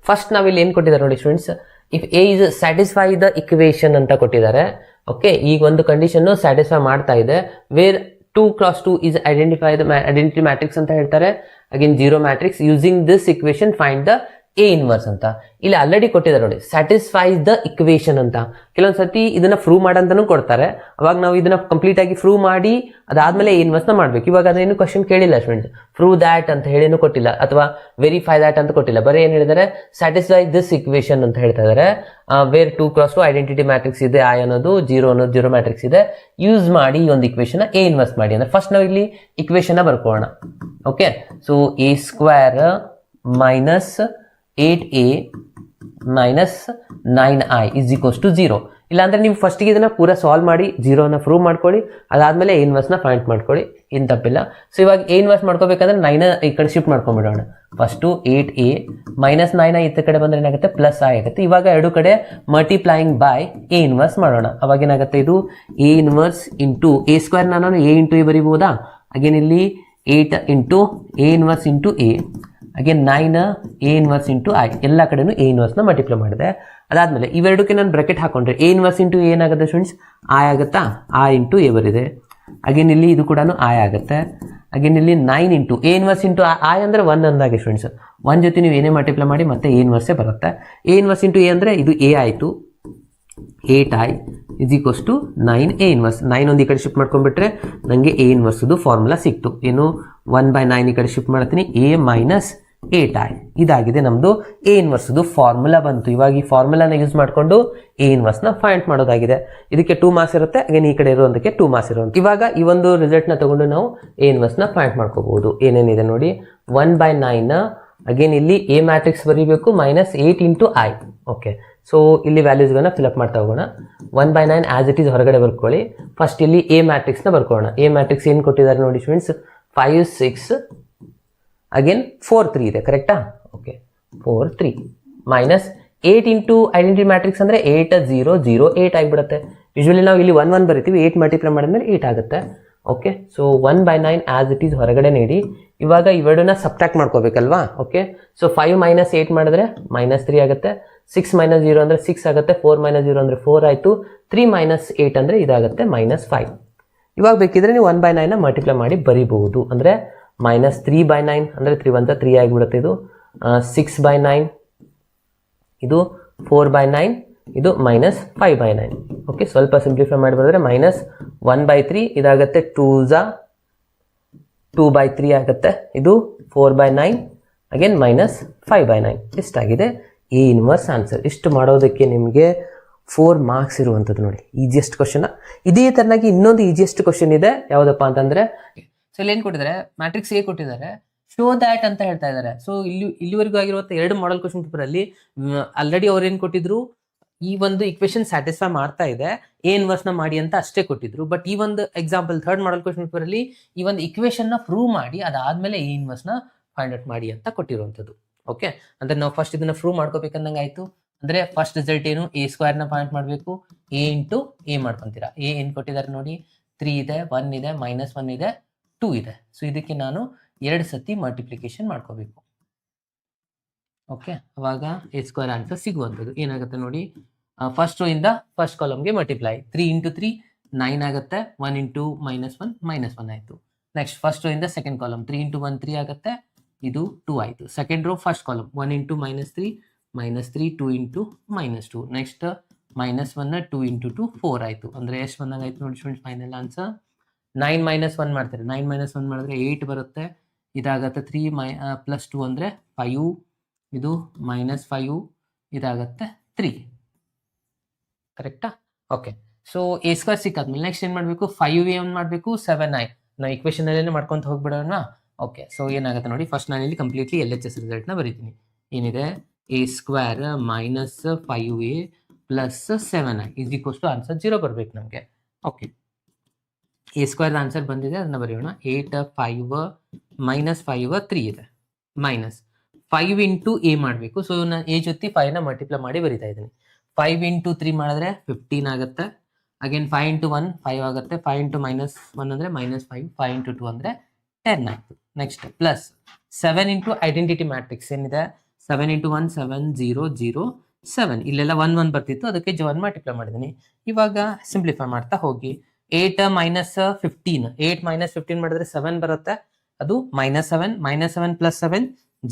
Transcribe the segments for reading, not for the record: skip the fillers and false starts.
First ನಾವಿಲ್ಲಿ ಏನ್ ಕೊಟ್ಟಿದ್ದಾರೆ ನೋಡಿ students, if A is satisfy the equation ಅಂತ ಕೊಟ್ಟಿದ್ದಾರೆ. ಓಕೆ, ಈಗ ಒಂದು ಕಂಡೀಷನ್ ಸ್ಯಾಟಿಸ್ಫೈ ಮಾಡ್ತಾ ಇದೆ, wear 2x2 is identity matrix ಅಂತ ಹೇಳ್ತಾರೆ. Again zero matrix using this equation find the A inverse ಅಂತ ಇಲ್ಲಿ ಆಲ್ರೆಡಿ ಕೊಟ್ಟಿದ್ದಾರೆ ನೋಡಿ, ಸ್ಯಾಟಿಸ್ಫೈಸ್ ದ ಇಕ್ವೇಶನ್ ಅಂತ. ಕೆಲವೊಂದ್ಸತಿ ಇದನ್ನ ಪ್ರೂವ್ ಮಾಡಂತಾನು ಕೊಡ್ತಾರೆ, ಅವಾಗ ನಾವು ಇದನ್ನ ಕಂಪ್ಲೀಟ್ ಆಗಿ ಪ್ರೂವ್ ಮಾಡಿ ಅದಾದ್ಮೇಲೆ ಎ ಇನ್ವರ್ಸ್ ನ ಮಾಡ್ಬೇಕು. ಇವಾಗ ಅದೇನು ಕ್ವಶನ್ ಕೇಳಿಲ್ಲ ಸ್ಟೂಡೆಂಟ್ಸ್, ಪ್ರೂವ್ ದ್ಯಾಟ್ ಅಂತ ಹೇಳಿನೂ ಕೊಟ್ಟಿಲ್ಲ ಅಥವಾ ವೆರಿಫೈ ದ್ಯಾಟ್ ಅಂತ ಕೊಟ್ಟಿಲ್ಲ, ಬರೀ ಏನ್ ಹೇಳಿದ್ದಾರೆ ಸ್ಯಾಟಿಸ್ಫೈ ದಿಸ್ ಇಕ್ವೇಶನ್ ಅಂತ ಹೇಳ್ತಾ ಇದಾರೆ. ವೇರ್ 2x2 ಐಡೆಂಟಿಟಿ ಮ್ಯಾಟ್ರಿಕ್ಸ್ ಇದೆ, ಐ ಅನ್ನೋದು ಜೀರೋ ಅನ್ನೋದು ಜೀರೋ ಮ್ಯಾಟ್ರಿಕ್ಸ್ ಇದೆ, ಯೂಸ್ ಮಾಡಿ ಈ ಒಂದು ಇಕ್ವೇಶನ್ ಎ ಇನ್ವರ್ಸ್ ಮಾಡಿ ಅಂದ್ರೆ ಫಸ್ಟ್ ನಾವು ಇಲ್ಲಿ ಇಕ್ವೇಶನ್ ಬರ್ಕೋಣ. Okay, so A square minus 8a minus 9i is equals to 0. ಇಲ್ಲಾಂದ್ರೆ ನೀವು ಫಸ್ಟಿಗೆ ಇದನ್ನ ಪೂರಾ ಸಾಲ್ವ್ ಮಾಡಿ ಜೀರೋನ ಪ್ರೂವ್ ಮಾಡ್ಕೊಳ್ಳಿ, ಅದಾದ್ಮೇಲೆ ಎ ಇನ್ವರ್ಸ್ ನ ಫೈಂಡ್ ಮಾಡ್ಕೊಳ್ಳಿ, ಏನು ತಪ್ಪಿಲ್ಲ. ಸೊ ಇವಾಗ ಎ ಇನ್ವರ್ಸ್ ಮಾಡ್ಕೋಬೇಕಂದ್ರೆ 9 ಈ ಕಡೆ shift ಮಾಡ್ಕೊಂಡ್ಬಿಡೋಣ. First 8a minus 9i ಈ ಕಡೆ ಬಂದ್ರೆ ಏನಾಗುತ್ತೆ ಪ್ಲಸ್ i ಆಗುತ್ತೆ. ಇವಾಗ ಎರಡು ಕಡೆ ಮಲ್ಟಿಪ್ಲೈಯಿಂಗ್ ಬೈ ಎ ಇನ್ವರ್ಸ್ ಮಾಡೋಣ. ಅವಾಗ ಏನಾಗುತ್ತೆ, ಇದು A inverse into A square ನಾನು ಎ ಇಂಟು ಎ ಬರಿಬಹುದಾ. ಅಗೇನ್ ಇಲ್ಲಿ 8 into A inverse into A, again 9 A inverse into I, ಎಲ್ಲ ಕಡೆನೂ ಎ ಇನ್ವರ್ಸ್ ನ ಮಲ್ಟಿಪ್ಲೈ ಮಾಡಿದೆ. ಅದಾದ್ಮೇಲೆ ಇವೆರಡಕ್ಕೆ ನಾನು ಬ್ರಾಕೆಟ್ ಹಾಕೊಂಡ್ರೆ ಎ ಇನ್ವರ್ಸ್ ಇಂಟು ಏನಾಗುತ್ತೆ ಸ್ಟೂಡೆಂಟ್ಸ್, ಐ ಆಗುತ್ತಾ, ಐ ಇಂಟು ಎ ಬರಿದೆ. ಅಗೇನ್ ಇಲ್ಲಿ ಇದು ಕೂಡ ಐ ಆಗುತ್ತೆ. ಅಗೇನ್ ಇಲ್ಲಿ 9 into A inverse into I ಅಂದ್ರೆ 1 ಅಂದಾಗೆ ಸ್ಟೂಡೆಂಟ್ಸ್, 1 ಜೊತೆ ನೀವು ಏನೇ ಮಲ್ಟಿಪ್ಲೈ ಮಾಡಿ ಮತ್ತೆ ಎ ಇನ್ವರ್ಸೇ ಬರುತ್ತೆ. ಎ ಇನ್ವರ್ಸ್ ಇಂಟು ಎ ಅಂದ್ರೆ ಇದು ಎ ಆಯಿತು, 8i is equals to 9 A inverse. 9 ಒಂದು ಈ ಕಡೆ ಶಿಫ್ಟ್ ಮಾಡ್ಕೊಂಡ್ಬಿಟ್ರೆ ನನಗೆ ಎ ಇನ್ವರ್ಸ್ದು ಫಾರ್ಮುಲಾ ಸಿಕ್ತು. ಏನು 1/9 ಈ ಕಡೆ ಶಿಫ್ಟ್ ಮಾಡ್ತೀನಿ, ಎ ಮೈನಸ್ 8i ಇದಾಗಿದೆ ನಮ್ದು ಎ ಇನ್ವರ್ಸ್ದು ಫಾರ್ಮುಲಾ ಬಂತು. ಇವಾಗ ಈ ಫಾರ್ಮುಲಾನ ಯೂಸ್ ಮಾಡಿಕೊಂಡು ಎ ಇನ್ವರ್ಸ್ ನ ಫೈಂಡ್ ಮಾಡೋದಾಗಿದೆ. ಇದಕ್ಕೆ 2 ಮಾರ್ಕ್ಸ್ ಇರುತ್ತೆ, ಅಗೇನ್ ಈ ಕಡೆ ಇರೋದಕ್ಕೆ 2 ಮಾರ್ಕ್ಸ್ ಇರುತ್ತೆ. ಇವಾಗ ಈ ಒಂದು ರಿಸಲ್ಟ್ ನ ತಗೊಂಡು ನಾವು ಎ ಇನ್ವರ್ಸ್ ನ ಫೈಂಡ್ ಮಾಡ್ಕೋಬಹುದು. ಏನೇನಿದೆ ನೋಡಿ, 1/9 ಅಗೇನ್ ಇಲ್ಲಿ ಎ ಮ್ಯಾಟ್ರಿಕ್ಸ್ ಬರೀಬೇಕು minus 8 into I. Okay, so ಇಲ್ಲಿ ವ್ಯಾಲ್ಯೂಸ್ಗಳನ್ನ ಫಿಲ್ಅಪ್ ಮಾಡ್ತಾ ಹೋಗೋಣ. 1/9 ಆಸ್ ಇಟ್ ಈಸ್ ಹೊರಗಡೆ ಬರ್ಕೊಳ್ಳಿ. ಫಸ್ಟ್ ಇಲ್ಲಿ ಎ ಮ್ಯಾಟ್ರಿಕ್ಸ್ ನ ಬರ್ಕೊಳ್ಳೋಣ. ಎ ಮ್ಯಾಟ್ರಿಕ್ಸ್ ಏನು ಕೊಟ್ಟಿದ್ದಾರೆ ನೋಡಿ ಸ್ಟೂಡೆಂಟ್ಸ್, 5 6 ಅಗೇನ್ 4 3 ಇದೆ, ಕರೆಕ್ಟಾ. Okay, 4 3 minus 8 into identity matrix ಅಂದ್ರೆ 8 0 0 8 ಆಗಿಬಿಡುತ್ತೆ. ಯೂಶುವಲಿ ನಾವು ಇಲ್ಲಿ 1 1 ಬರಿತೀವಿ, 8 ಮಲ್ಟಿಪ್ಲೈ ಮಾಡಿದ್ಮೇಲೆ 8 ಆಗುತ್ತೆ. Okay, so 1/9 as it is ಹೊರಗಡೆ ನೀಡಿ. ಇವಾಗ ಇವೆರಡನ್ನ ಸಬ್ಟ್ರಾಕ್ಟ್ ಮಾಡ್ಕೋಬೇಕಲ್ವಾ. ಓಕೆ, ಸೊ 5 ಮೈನಸ್ 8 ಮಾಡಿದ್ರೆ ಮೈನಸ್ 3 ಆಗುತ್ತೆ. 6 ಮೈನಸ್ 0 ಅಂದ್ರೆ 6 ಆಗುತ್ತೆ. 4 ಮೈನಸ್ 0 ಅಂದ್ರೆ 4 ಆಯಿತು. 3 ಮೈನಸ್ 8 ಅಂದ್ರೆ ಇದಾಗುತ್ತೆ ಮೈನಸ್ 5. ಇವಾಗ ಬೇಕಿದ್ರೆ ನೀವು 1/9 ಮಲ್ಟಿಪ್ಲೈ ಮಾಡಿ ಬರೀಬಹುದು. ಅಂದ್ರೆ ಮೈನಸ್ 3/9 ಅಂದರೆ 3 1 3 ಆಗಿಬಿಡುತ್ತೆ. ಇದು 6/9, ಇದು 4/9, ಇದು ಮೈನಸ್ 5/9. ಓಕೆ, ಸ್ವಲ್ಪ ಸಿಂಪ್ಲಿಫೈ ಮಾಡಿ ಬರೆದ್ರೆ ಮೈನಸ್ 1/3 ಇದಾಗುತ್ತೆ, 2/3 ಆಗುತ್ತೆ. ಇದು 4/9 ಅಗೇನ್ ಮೈನಸ್ 5/9 ಇಷ್ಟಾಗಿದೆ ಎ ಇನ್ವರ್ಸ್ ಆನ್ಸರ್. ಇಷ್ಟು ಮಾಡೋದಕ್ಕೆ ನಿಮಗೆ 4 ಮಾರ್ಕ್ಸ್ ಇರುವಂಥದ್ದು ನೋಡಿ, ಈಸಿಯೆಸ್ಟ್ ಕ್ವಶನ್. ಇದೇ ತರನಾಗಿ ಇನ್ನೊಂದು ಈಸಿಯೆಸ್ಟ್ ಕ್ವಶನ್ ಇದೆ, ಯಾವುದಪ್ಪ ಅಂತಂದ್ರೆ, ಸೊ ಇಲ್ಲಿ ಏನು ಕೊಟ್ಟಿದ್ದಾರೆ, ಮ್ಯಾಟ್ರಿಕ್ಸ್ ಎ ಕೊಟ್ಟಿದ್ದಾರೆ, ಶೋ ದ್ಯಾಟ್ ಅಂತ ಹೇಳ್ತಾ ಇದ್ದಾರೆ. ಸೊ ಇಲ್ಲಿವರೆಗೂ ಆಗಿರುವಂಥ 2 ಮಾಡೆಲ್ ಕ್ವಶನ್ ಪೇಪರ್ ಅಲ್ಲಿ ಆಲ್ರೆಡಿ ಅವ್ರು ಏನು ಕೊಟ್ಟಿದ್ರು, ಈ ಒಂದು ಇಕ್ವೇಶನ್ ಸ್ಯಾಟಿಸ್ಫೈ ಮಾಡ್ತಾ ಇದೆ, ಎ ಇನ್ವರ್ಸ್ ನ ಮಾಡಿ ಅಂತ ಅಷ್ಟೇ ಕೊಟ್ಟಿದ್ರು. ಬಟ್ ಈ ಒಂದು example 3rd model question paper ಅಲ್ಲಿ ಈ ಒಂದು ಇಕ್ವೇಶನ್ ನ ಪ್ರೂವ್ ಮಾಡಿ ಅದಾದ್ಮೇಲೆ ಎ ಇನ್ವರ್ಸ್ ನ ಫೈಂಡ್ ಔಟ್ ಮಾಡಿ ಅಂತ ಕೊಟ್ಟಿರುವಂಥದ್ದು. ಓಕೆ, ಅಂದ್ರೆ ನಾವು ಫಸ್ಟ್ ಇದನ್ನ ಪ್ರೂವ್ ಮಾಡ್ಕೋಬೇಕಂದಂಗೆ ಆಯ್ತು. ಅಂದ್ರೆ ಫಸ್ಟ್ ರಿಸಲ್ಟ್ ಏನು, ಎ ಸ್ಕ್ವೇರ್ ನ ಫೈಂಡ್ ಮಾಡಬೇಕು, ಎ ಇಂಟು ಎ ಮಾಡ್ಕೊಂತೀರಾ. ಎ ಏನ್ ಕೊಟ್ಟಿದ್ದಾರೆ ನೋಡಿ, 3 ಇದೆ, 1 ಇದೆ, ಮೈನಸ್ 1 ಇದೆ, 2 ಇದೆ. ಸೊ ಇದಕ್ಕೆ ನಾನು 2 ಸತಿ ಮಲ್ಟಿಪ್ಲಿಕೇಶನ್ ಮಾಡ್ಕೋಬೇಕು. ಓಕೆ, ಅವಾಗ ಎ ಸ್ಕ್ವೇರ್ ಆನ್ಸರ್ ಸಿಗುವಂಥದ್ದು ಏನಾಗುತ್ತೆ ನೋಡಿ, ಫಸ್ಟ್ ರೋ ಇಂದ ಫಸ್ಟ್ ಕಾಲಮ್ಗೆ ಮಲ್ಟಿಪ್ಲೈ, 3 ಇಂಟು 3 9 ಆಗುತ್ತೆ, 1 ಇಂಟು ಮೈನಸ್ 1 ಮೈನಸ್ 1 ಆಯಿತು. ನೆಕ್ಸ್ಟ್ ಫಸ್ಟ್ ರೋ ಇಂದ ಸೆಕೆಂಡ್ ಕಾಲಮ್ 3 ಇಂಟು 1 3 ಆಗುತ್ತೆ, ಇದು 2 ಆಯಿತು. Second row first column 1 into minus 3 minus 3, 2 into minus 2, next minus 1 2 into 2 4 ಆಯಿತು. ಅಂದರೆ ಎಷ್ಟು ಬಂದಂಗೆ ಆಯಿತು ನೋಡಿ ಸ್ಟೂಡೆಂಟ್ಸ್, ಫೈನಲ್ ಆನ್ಸರ್ 9 ಮೈನಸ್ 1 ಮಾಡ್ತಾರೆ. 9 ಮೈನಸ್ 1 ಮಾಡಿದ್ರೆ 8 ಬರುತ್ತೆ, ಇದಾಗುತ್ತೆ 3 ಪ್ಲಸ್ 2 ಅಂದರೆ 5, ಇದು ಮೈನಸ್ 5, ಇದಾಗುತ್ತೆ 3, ಕರೆಕ್ಟಾ. ಓಕೆ, ಸೊ ಎ ಸ್ಕ್ವೇರ್ ಸಿಕ್ಕಾದ್ಮೇಲೆ ನೆಕ್ಸ್ಟ್ ಏನು ಮಾಡಬೇಕು, 5a ಒಂದು ಮಾಡಬೇಕು, 7i ನಾವು ಇಕ್ವೇಶನ್ ಅಲ್ಲೇ ಮಾಡ್ಕೊಂತ ಹೋಗ್ಬಿಡೋಣ. ಓಕೆ, ಸೊ ಏನಾಗುತ್ತೆ ನೋಡಿ, ಫಸ್ಟ್ ನಾನು ಇಲ್ಲಿ ಕಂಪ್ಲೀಟ್ಲಿ LHS ರಿಸಲ್ಟ್ನ ಬರೀತೀನಿ. ಏನಿದೆ, A square minus 5a plus 7i is equals to answer 0 ಬರಬೇಕು ನಮಗೆ. ಓಕೆ, ಎ ಸ್ಕ್ವೇರ್ ಆನ್ಸರ್ ಬಂದಿದೆ, ಅದನ್ನ ಬರೆಯೋಣ. 8 5 ಮೈನಸ್ 5 3 ಇದೆ, ಮೈನಸ್ 5 ಇಂಟು ಎ ಮಾಡಬೇಕು. ಸೊ ನಾನು ಎ ಜೊತೆ 5ನ ಮಲ್ಟಿಪ್ಲೈ ಮಾಡಿ ಬರಿತಾ ಇದ್ದೀನಿ. 5 ಇಂಟು 3 ಮಾಡಿದ್ರೆ 15 ಆಗುತ್ತೆ. ಅಗೇನ್ 5 ಇಂಟು 1 5 ಆಗುತ್ತೆ. 5 ಇಂಟು ಮೈನಸ್ 1 ಅಂದರೆ ಮೈನಸ್ 5, 5 ಇಂಟು 2 ಅಂದರೆ 10 ಆಯಿತು. Next plus 7 into identity matrix ಏನಿದೆ, 7 ಇಂಟು 1 7 0 0 7 ಇಲ್ಲೆಲ್ಲ 1 1 ಬರ್ತಿತ್ತು, ಅದಕ್ಕೆ 1 ಮಲ್ಟಿಪ್ಲೈ ಮಾಡಿದ್ದೀನಿ. ಇವಾಗ ಸಿಂಪ್ಲಿಫೈ ಮಾಡ್ತಾ ಹೋಗಿ. 8 ಮೈನಸ್ 15, 8 ಮೈನಸ್ 15 ಮಾಡಿದ್ರೆ 7 ಬರುತ್ತೆ, ಅದು -7, -7 ಪ್ಲಸ್ 7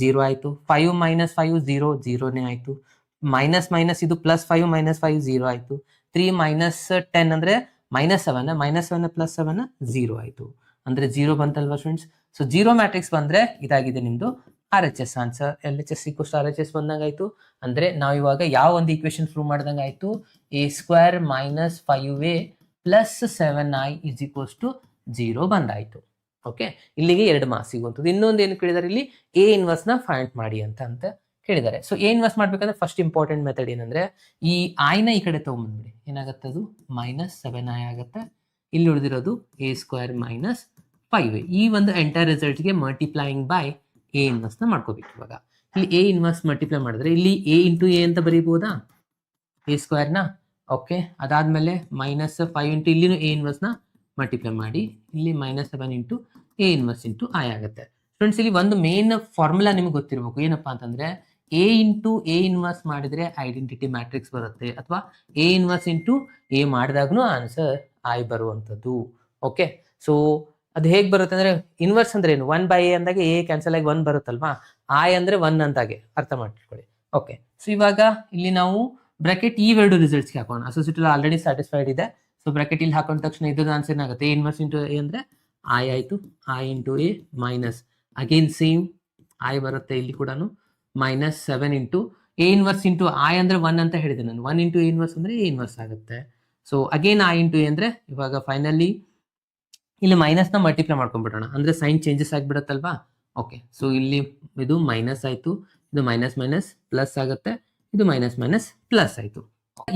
0 ಆಯ್ತು. 5 ಮೈನಸ್ 5 0 0ನೇ ಆಯ್ತು. ಮೈನಸ್ ಮೈನಸ್ ಇದು ಪ್ಲಸ್ 5 ಮೈನಸ್ 5 0 ಆಯ್ತು. 3 ಮೈನಸ್ 10 ಅಂದ್ರೆ -7, -7 ಪ್ಲಸ್ 7 0 ಆಯ್ತು, ಅಂದ್ರೆ 0 ಬಂತಲ್ವಾ ಸ್ಟೂಡೆಂಟ್ಸ್. ಸೊ 0 ಮ್ಯಾಟ್ರಿಕ್ಸ್ ಬಂದ್ರೆ ಇದಾಗಿದೆ ನಿಮ್ದು RHS ಆನ್ಸರ್. LHS = RHS ಬಂದಂಗಾಯ್ತು. ಅಂದ್ರೆ ನಾವು ಇವಾಗ ಯಾವ ಒಂದು ಈಕ್ವೇಶನ್ ಪ್ರೂವ್ ಮಾಡ್ದಂಗೆ ಆಯ್ತು, a² - 5a + 7i = 0 ಬಂದಾಯ್ತು. ಓಕೆ, ಇಲ್ಲಿಗೆ 2 ಮಾರ್ಕ್ಸ್ ಸಿಗುವಂಥದ್ದು. ಇನ್ನೊಂದು ಏನು ಕೇಳಿದಾರೆ ಇಲ್ಲಿ, A ಇನ್ವರ್ಸ್ ನ ಫೈಂಡ್ ಮಾಡಿ ಅಂತ ಕೇಳಿದ್ದಾರೆ. ಸೊ A ಇನ್ವರ್ಸ್ ಮಾಡ್ಬೇಕಂದ್ರೆ ಫಸ್ಟ್ ಇಂಪಾರ್ಟೆಂಟ್ ಮೆಥಡ್ ಏನಂದ್ರೆ, ಈ i ನ ಈ ಕಡೆ ತಗೊಂಡ್ಬಂದ್ಬಿಡಿ. ಏನಾಗುತ್ತೆ ಅದು -7i ಆಗುತ್ತೆ. ಇಲ್ಲಿ ಉಳಿದಿರೋದು a² - 5a. ಈ ಒಂದು ಎಂಟೈರ್ ರಿಸಲ್ಟ್ ಗೆ ಮಲ್ಟಿಪ್ಲೈಯಿಂಗ್ ಬೈ A ಇನ್ವರ್ಸ್ ನ ಮಾಡ್ಕೋಬೇಕು. ಇವಾಗ ಇಲ್ಲಿ A ಇನ್ವರ್ಸ್ ಮಲ್ಟಿಪ್ಲೈ ಮಾಡಿದ್ರೆ ಇಲ್ಲಿ a ಇಂಟು a ಅಂತ ಬರೀಬಹುದಾ, a² ನ. ಓಕೆ, ಅದಾದ್ಮೇಲೆ -5 ಇಂಟು ಇಲ್ಲಿನೂ A ಇನ್ವರ್ಸ್ ನ ಮಲ್ಟಿಪ್ಲೈ ಮಾಡಿ, ಇಲ್ಲಿ -7 into A inverse into i ಆಗುತ್ತೆ. ಫ್ರೆಂಡ್ಸ್, ಇಲ್ಲಿ ಒಂದು ಮೇನ್ ಫಾರ್ಮುಲಾ ನಿಮ್ಗೆ ಗೊತ್ತಿರಬೇಕು. ಏನಪ್ಪಾ ಅಂತಂದ್ರೆ, A ಇಂಟು A ಇನ್ವರ್ಸ್ ಮಾಡಿದ್ರೆ ಐಡೆಂಟಿಟಿ ಮ್ಯಾಟ್ರಿಕ್ಸ್ ಬರುತ್ತೆ, ಅಥವಾ A ಇನ್ವರ್ಸ್ ಇಂಟು A ಮಾಡಿದಾಗ್ನೂ ಆನ್ಸರ್ i ಬರುವಂಥದ್ದು. ಓಕೆ, ಸೊ ಅದು ಹೇಗೆ ಬರುತ್ತೆ ಅಂದ್ರೆ, ಇನ್ವರ್ಸ್ ಅಂದ್ರೆ ಏನು, 1/a ಅಂದಾಗ A ಕ್ಯಾನ್ಸಲ್ ಆಗಿ 1 ಬರುತ್ತಲ್ವಾ, i ಅಂದ್ರೆ 1 ಅಂತಾಗೆ ಅರ್ಥ ಮಾಡ್ಕೊಳ್ಳಿ. ಓಕೆ, ಸೊ ಇವಾಗ ಇಲ್ಲಿ ನಾವು ಬ್ರಾಕೆಟ್ ಈ ಎರಡು ರಿಸಲ್ಟ್ಸ್ಗೆ ಹಾಕೋಣ. ಅಸೋಸಿಯೇಟಿವ್ ಆಲ್ರೆಡಿ ಸ್ಯಾಟಿಸ್ಫೈಡ್ ಇದೆ. ಸೊ ಬ್ರಾಕೆಟ್ ಇಲ್ಲಿ ಹಾಕೊಂಡ ತಕ್ಷಣ ಇದ್ರದ್ದು ಆನ್ಸರ್ ಏನಾಗುತ್ತೆ, A ಇನ್ವರ್ಸ್ ಇಂಟು A ಅಂದ್ರೆ i ಆಯ್ತು. i into A minus again same i ಬರುತ್ತೆ ಇಲ್ಲಿ ಕೂಡ, -7 into A inverse into i ಅಂದ್ರೆ 1 ಅಂತ ಹೇಳಿದೆ ನಾನು. 1 ಇಂಟು A ಇನ್ವರ್ಸ್ ಅಂದ್ರೆ A ಇನ್ವರ್ಸ್ ಆಗುತ್ತೆ. So again i into A ಅಂದ್ರೆ ಇವಾಗ ಫೈನಲಿ ಇಲ್ಲಿ ಮೈನಸ್ ನ ಮಲ್ಟಿಪ್ಲೈ ಮಾಡ್ಕೊಂಡ್ಬಿಡೋಣ, ಅಂದ್ರೆ ಸೈನ್ ಚೇಂಜಸ್ ಆಗಿಬಿಡುತ್ತಲ್ವಾ. ಓಕೆ, ಸೊ ಇಲ್ಲಿ ಇದು ಮೈನಸ್ ಆಯ್ತು, ಇದು ಮೈನಸ್ ಮೈನಸ್ ಪ್ಲಸ್ ಆಗುತ್ತೆ, ಇದು ಮೈನಸ್ ಮೈನಸ್ ಪ್ಲಸ್ ಆಯ್ತು.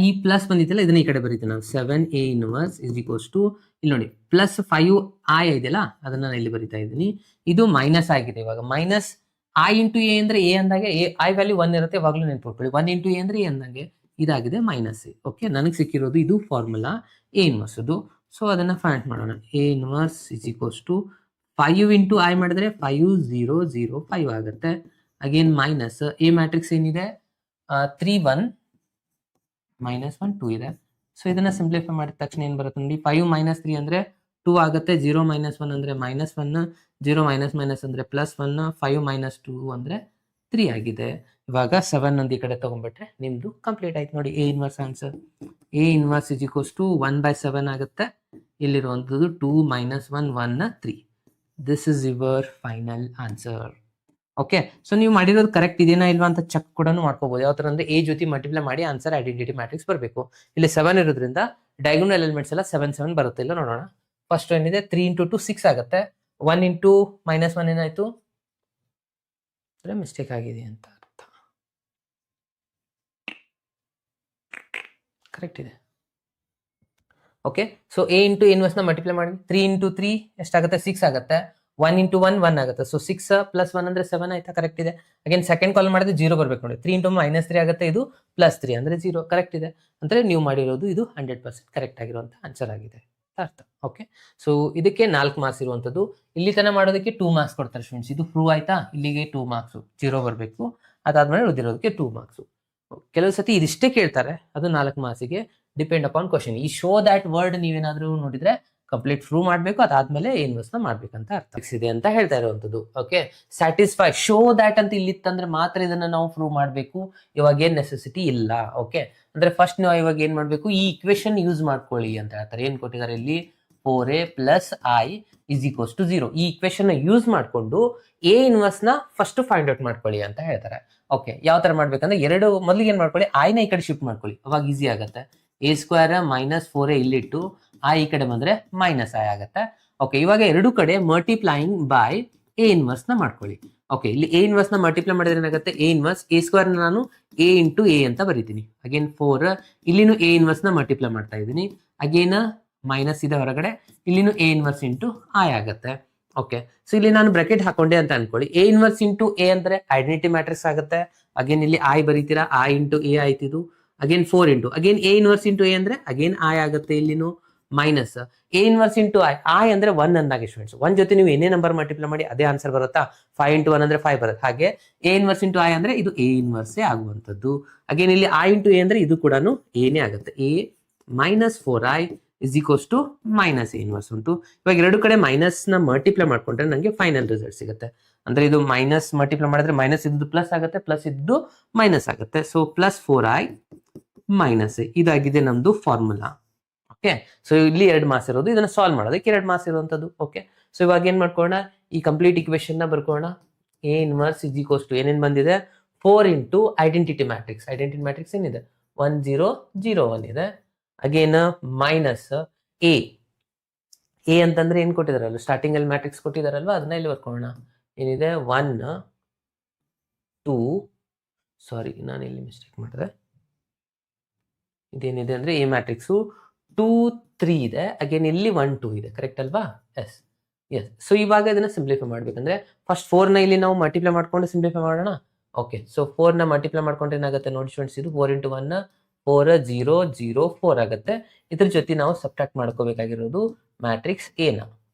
ಈ ಪ್ಲಸ್ ಬಂದಿದ್ದಲ್ಲ, ಇದನ್ನ ಈ ಕಡೆ ಬರೀತೀನಿ ನಾನು. 7a ಇನ್ವರ್ಸ್ = ಇಲ್ಲಿ ನೋಡಿ ಪ್ಲಸ್ 5i ಇದೆಯಲ್ಲ, ಅದನ್ನ ನಾನು ಇಲ್ಲಿ ಬರಿತಾ ಇದ್ದೀನಿ. ಇದು ಮೈನಸ್ ಆಗಿದೆ. ಇವಾಗ ಮೈನಸ್ i ಇಂಟು A ಅಂದ್ರೆ A ಅಂದಾಗೆ i ವ್ಯಾಲ್ಯೂ 1 ಇರುತ್ತೆ, ಯಾವಾಗಲೂ ನೆನ್ಪಿಟ್ಕೊಳ್ಳಿ. 1 ಇಂಟು A ಅಂದ್ರೆ A ಅಂದಾಗೆ ಇದಾಗಿದೆ ಮೈನಸ್. ಓಕೆ, ನನಗೆ ಸಿಕ್ಕಿರೋದು ಇದು ಫಾರ್ಮುಲಾ A ಇನ್ವರ್ಸ್. ಸೊ ಅದನ್ನ ಫೈಂಡ್ ಮಾಡೋಣ. A ಇನ್ವರ್ಸ್ = 5 ಇಂಟು i ಮಾಡಿದ್ರೆ 5 0 0 5 ಆಗುತ್ತೆ. ಅಗೇನ್ ಮೈನಸ್ A ಮ್ಯಾಟ್ರಿಕ್ಸ್ ಏನಿದೆ 3 1 -1 2 ಇದೆ. ಸೊ ಇದನ್ನ ಸಿಂಪ್ಲಿಫೈ ಮಾಡಿದ ತಕ್ಷಣ ಏನ್ ಬರುತ್ತೆ ನೋಡಿ, 5 - 3 ಅಂದ್ರೆ 2 ಆಗುತ್ತೆ. 0 - 1 ಅಂದ್ರೆ -1, 0 - ಅಂದ್ರೆ +1, 5 - 2 ಅಂದ್ರೆ 3 ಆಗಿದೆ. ಇವಾಗ 7 ಒಂದು ಈ ಕಡೆ ತಗೊಂಡ್ಬಿಟ್ರೆ ನಿಮ್ದು ಕಂಪ್ಲೀಟ್ ಆಯ್ತು ನೋಡಿ A inverse answer. A inverse = 1/7 ಆಗುತ್ತೆ. ಇಲ್ಲಿರುವಂಥದ್ದು 2 - 1 1 3. This is your final answer. Okay, so ನೀವು ಮಾಡಿರೋದು ಕರೆಕ್ಟ್ ಇದೆಯಾ ಇಲ್ವಾ ಅಂತ ಚೆಕ್ ಕೂಡ ಮಾಡ್ಕೋಬಹುದು. ಯಾವ ತರ ಅಂದ್ರೆ A ಜೊತೆ ಮಲ್ಟಿಪ್ಲೈ ಮಾಡಿ ಆನ್ಸರ್ ಐಡೆಂಟಿಟಿ ಮ್ಯಾಟ್ರಿಕ್ಸ್ ಬರಬೇಕು. ಇಲ್ಲಿ 7 ಇರೋದ್ರಿಂದ ಡಯಾಗೋನಲ್ ಎಲಿಮೆಂಟ್ಸ್ ಎಲ್ಲ 7 7 ಬರುತ್ತೆ. ಇಲ್ಲ ನೋಡೋಣ. ಫಸ್ಟ್ ಏನಿದೆ 3 ಇಂಟು 2 6 ಆಗುತ್ತೆ. 1 ಇಂಟು -1 ಏನಾಯ್ತು, ಮಿಸ್ಟೇಕ್ ಆಗಿದೆ ಅಂತ ಅರ್ಥ. ಕರೆಕ್ಟ್ ಇದೆ. Okay, so A into inverse ನ ಮಲ್ಟಿಪ್ಲೈ ಮಾಡಿ 3 ಇಂಟು 3 ಎಷ್ಟಾಗುತ್ತೆ, 6 ಆಗುತ್ತೆ. 1 ಇಂಟು 1 1 ಆಗುತ್ತೆ. ಸೊ 6 + 1 ಅಂದ್ರೆ 7 ಆಯ್ತಾ, ಕರೆಕ್ಟ್ ಇದೆ. ಅಗೇನ್ ಸೆಕೆಂಡ್ ಕಾಲ್ ಮಾಡಿದ್ರೆ 0 ಬರ್ಬೇಕು ನೋಡಿ. 3 ಇಂಟು -3 ಆಗುತ್ತೆ, ಇದು +3 ಅಂದ್ರೆ 0, ಕರೆಕ್ಟ್ ಇದೆ. ಅಂದ್ರೆ ನೀವು ಮಾಡಿರೋದು ಇದು 100% ಕರೆಕ್ಟ್ ಆಗಿರುವಂತ ಆನ್ಸರ್ ಆಗಿದೆ ಅರ್ಥ. ಓಕೆ, ಸೊ ಇದಕ್ಕೆ 4 ಮಾರ್ಕ್ಸ್ ಇರುವಂತದ್ದು. ಇಲ್ಲಿ ತನ ಮಾಡೋದಕ್ಕೆ 2 ಮಾರ್ಕ್ಸ್ ಕೊಡ್ತಾರೆ ಸ್ಟೂಡೆಂಟ್ಸ್. ಇದು ಪ್ರೂವ್ ಆಯ್ತಾ, ಇಲ್ಲಿಗೆ 2 ಮಾರ್ಕ್ಸ್ 0 ಬರಬೇಕು. ಅದಾದ್ಮೇಲೆ ಉಳಿದಿರೋದಕ್ಕೆ 2 ಮಾರ್ಕ್ಸ್. ಕೆಲವು ಸತಿ ಇದಿಷ್ಟೇ ಕೇಳ್ತಾರೆ, ಅದು 4 ಮಾರ್ಕ್ಸಿಗೆ ಡಿಪೆಂಡ್ ಅಪಾನ್ ಕ್ವಶನ್. ಈ ಶೋ ದ್ಯಾಟ್ ವರ್ಡ್ ನೀವೇನಾದ್ರೂ ನೋಡಿದ್ರೆ ಕಂಪ್ಲೀಟ್ ಪ್ರೂವ್ ಮಾಡಬೇಕು, ಅದಾದ್ಮೇಲೆ ಇನ್ವರ್ಸ್ ನ ಮಾಡ್ಬೇಕಂತ ಅರ್ಥ ಇದೆ ಅಂತ ಹೇಳ್ತಾ ಇರುವಂತದ್ದು. ಓಕೆ, ಸ್ಯಾಟಿಸ್ಫೈ ಶೋ ದ್ಯಾಟ್ ಅಂತ ಇಲ್ಲಿತ್ತಂದ್ರೆ ಮಾತ್ರ ಇದನ್ನ ನಾವು ಪ್ರೂವ್ ಮಾಡಬೇಕು. ಇವಾಗ ಏನ್ ನೆಸೆಸಿಟಿ ಇಲ್ಲ. ಓಕೆ, ಅಂದ್ರೆ ಫಸ್ಟ್ ನೀವು ಇವಾಗ ಏನ್ ಮಾಡ್ಬೇಕು, ಈ ಇಕ್ವೇಶನ್ ಯೂಸ್ ಮಾಡ್ಕೊಳ್ಳಿ ಅಂತ ಹೇಳ್ತಾರೆ. ಏನ್ ಕೊಟ್ಟಿದ್ದಾರೆ ಇಲ್ಲಿ, 4a + i = 0. ಈ ಇಕ್ವೇಶನ್ ಯೂಸ್ ಮಾಡ್ಕೊಂಡು A ಇನ್ವರ್ಸ್ ನ ಫಸ್ಟ್ ಫೈಂಡ್ ಔಟ್ ಮಾಡ್ಕೊಳ್ಳಿ ಅಂತ ಹೇಳ್ತಾರೆ. ಓಕೆ, ಯಾವ ತರ ಮಾಡ್ಬೇಕಂದ್ರೆ ಮೊದಲಿಗೆ ಏನ್ ಮಾಡ್ಕೊಳ್ಳಿ, i ನ ಈ ಕಡೆ ಶಿಫ್ಟ್ ಮಾಡ್ಕೊಳ್ಳಿ, ಅವಾಗ ಈಸಿ ಆಗುತ್ತೆ. a² - 4a ಇಲ್ಲಿಟ್ಟು i ಈ ಕಡೆ ಬಂದ್ರೆ -i ಆಗುತ್ತೆ. ಓಕೆ, ಇವಾಗ ಎರಡು ಕಡೆ ಮಲ್ಟಿಪ್ಲೈಯಿಂಗ್ ಬೈ A ಇನ್ವರ್ಸ್ ನ ಮಾಡ್ಕೊಳ್ಳಿ. ಓಕೆ, ಇಲ್ಲಿ A ಇನ್ವರ್ಸ್ ನ ಮಲ್ಟಿಪ್ಲೈ ಮಾಡಿದ್ರೆ ಏನಾಗುತ್ತೆ, A ಇನ್ವರ್ಸ್ a² ನಾನು A ಇಂಟು A ಅಂತ ಬರೀತೀನಿ. ಅಗೇನ್ 4 ಇಲ್ಲಿನೂ A ಇನ್ವರ್ಸ್ ನ ಮಲ್ಟಿಪ್ಲೈ ಮಾಡ್ತಾ ಇದ್ದೀನಿ. ಅಗೇನ್ ಮೈನಸ್ ಇದೆ ಹೊರಗಡೆ, ಇಲ್ಲಿನೂ A ಇನ್ವರ್ಸ್ ಇಂಟು i ಆಗುತ್ತೆ. ಓಕೆ, ಸೊ ಇಲ್ಲಿ ನಾನು ಬ್ರಾಕೆಟ್ ಹಾಕೊಂಡೆ ಅಂತ ಅನ್ಕೊಳ್ಳಿ. A ಇನ್ವರ್ಸ್ ಇಂಟು A ಅಂದ್ರೆ ಐಡೆಂಟಿಟಿ ಮ್ಯಾಟ್ರಿಕ್ಸ್ ಆಗುತ್ತೆ. ಅಗೇನ್ ಇಲ್ಲಿ i ಬರೀತೀರಾ, i ಇಂಟು A ಆಯ್ತಿದ್ದು. Again 4 into again A inverse into A ಅಂದ್ರೆ ಅಗೇನ್ i ಆಗುತ್ತೆ. ಇಲ್ಲಿನೂ minus A inverse into I ಅಂದ್ರೆ 1 ಅಂದಾಗ ಸ್ಟೂಡೆಂಟ್ಸ್ 1 ಜೊತೆ ನೀವು ಏನೇ ನಂಬರ್ ಮಲ್ಟಿಪ್ಲೈ ಮಾಡಿ ಅದೇ ಆನ್ಸರ್ ಬರುತ್ತಾ 5 ಇಂಟು 1 ಅಂದ್ರೆ 5 ಬರುತ್ತೆ. ಹಾಗೆ ಎ ಇನ್ವರ್ಸ್ ಇಂಟು ಐ ಅಂದ್ರೆ ಇದು ಎ ಇನ್ವರ್ಸೇ ಆಗುವಂಥದ್ದು. ಅಗೇನ್ ಇಲ್ಲಿ ಐ ಇಂಟು ಎ ಅಂದ್ರೆ ಇದು ಕೂಡ ಏನೇ ಆಗುತ್ತೆ. A minus 4i is equals to minus A inverse ಉಂಟು. ಇವಾಗ ಎರಡು ಕಡೆ ಮೈನಸ್ ನ ಮಲ್ಟಿಪ್ಲೈ ಮಾಡ್ಕೊಂಡ್ರೆ ನನಗೆ ಫೈನಲ್ ರಿಸಲ್ಟ್ ಸಿಗುತ್ತೆ. ಅಂದ್ರೆ ಇದು ಮೈನಸ್ ಮಲ್ಟಿಪ್ಲೈ ಮಾಡಿದ್ರೆ ಮೈನಸ್ ಇದ್ದು ಪ್ಲಸ್ ಆಗುತ್ತೆ, ಪ್ಲಸ್ ಇದ್ದು ಮೈನಸ್ ಆಗುತ್ತೆ. ಸೊ ಪ್ಲಸ್ 4i ಮೈನಸ್ ಇದಾಗಿದೆ ನಮ್ದು ಫಾರ್ಮುಲಾ. ಓಕೆ, ಸೊ ಇಲ್ಲಿ 2 ಮಾರ್ಕ್ಸ್ ಇರೋದು, ಇದನ್ನ ಸಾಲ್ವ್ ಮಾಡೋದಕ್ಕೆ 2 ಮಾರ್ಕ್ಸ್ ಇರುವಂತದ್ದು. ಓಕೆ, ಸೊ ಇವಾಗ ಏನ್ ಮಾಡ್ಕೋಣ, ಈ ಕಂಪ್ಲೀಟ್ ಇಕ್ವೇಶನ್ ನ ಬರ್ಕೋಣ. A inverse is equals to ಏನೇನ್ ಬಂದಿದೆ 4 into identity matrix. Identity matrix ಏನಿದೆ 1 0 0 1 ಇದೆ. ಅಗೇನ್ ಮೈನಸ್ ಎ ಅಂತಂದ್ರೆ ಏನ್ ಕೊಟ್ಟಿದಾರಲ್ಲ, ಸ್ಟಾರ್ಟಿಂಗ್ ಅಲ್ಲಿ ಮ್ಯಾಟ್ರಿಕ್ಸ್ ಕೊಟ್ಟಿದಾರಲ್ವಾ, ಅದನ್ನ ಇಲ್ಲಿ ಬರ್ಕೋಣ. ಏನಿದೆ 1 2, ಸಾರಿ ನಾನು ಇಲ್ಲಿ ಮಿಸ್ಟೇಕ್ ಮಾಡಿದೆ. ಇದೇನಿದೆ ಅಂದ್ರೆ ಎ ಮ್ಯಾಟ್ರಿಕ್ಸು 2 3 ಇದೆ. ಅಗೇನ್ ಇಲ್ಲಿ 1 2 ಇದೆ. ಕರೆಕ್ಟ್ ಅಲ್ವಾ? ಎಸ್. ಸೊ ಇವಾಗ ಇದನ್ನ ಸಿಂಪ್ಲಿಫೈ ಮಾಡ್ಬೇಕಂದ್ರೆ ಫಸ್ಟ್ 4 ನ ಇಲ್ಲಿ ನಾವು ಮಲ್ಟಿಪ್ಲೈ ಮಾಡ್ಕೊಂಡು ಸಿಂಪ್ಲಿಫೈ ಮಾಡೋಣ. ಓಕೆ, ಸೊ 4 ನ ಮಲ್ಟಿಪ್ಲೈ ಮಾಡ್ಕೊಂಡ್ರೆ ಏನಾಗುತ್ತೆ ನೋಡಿ ಸ್ಟೂಡೆಂಟ್ಸ್, ಇದು 4 ಇಂಟು 1 4 0 0 4 ಆಗುತ್ತೆ. ಇದ್ರ ಜೊತೆ ನಾವು ಸಬ್ಟ್ರಾಕ್ಟ್ ಮಾಡ್ಕೋಬೇಕಾಗಿರೋದು ಮ್ಯಾಟ್ರಿಕ್ಸ್ ಎ ನ.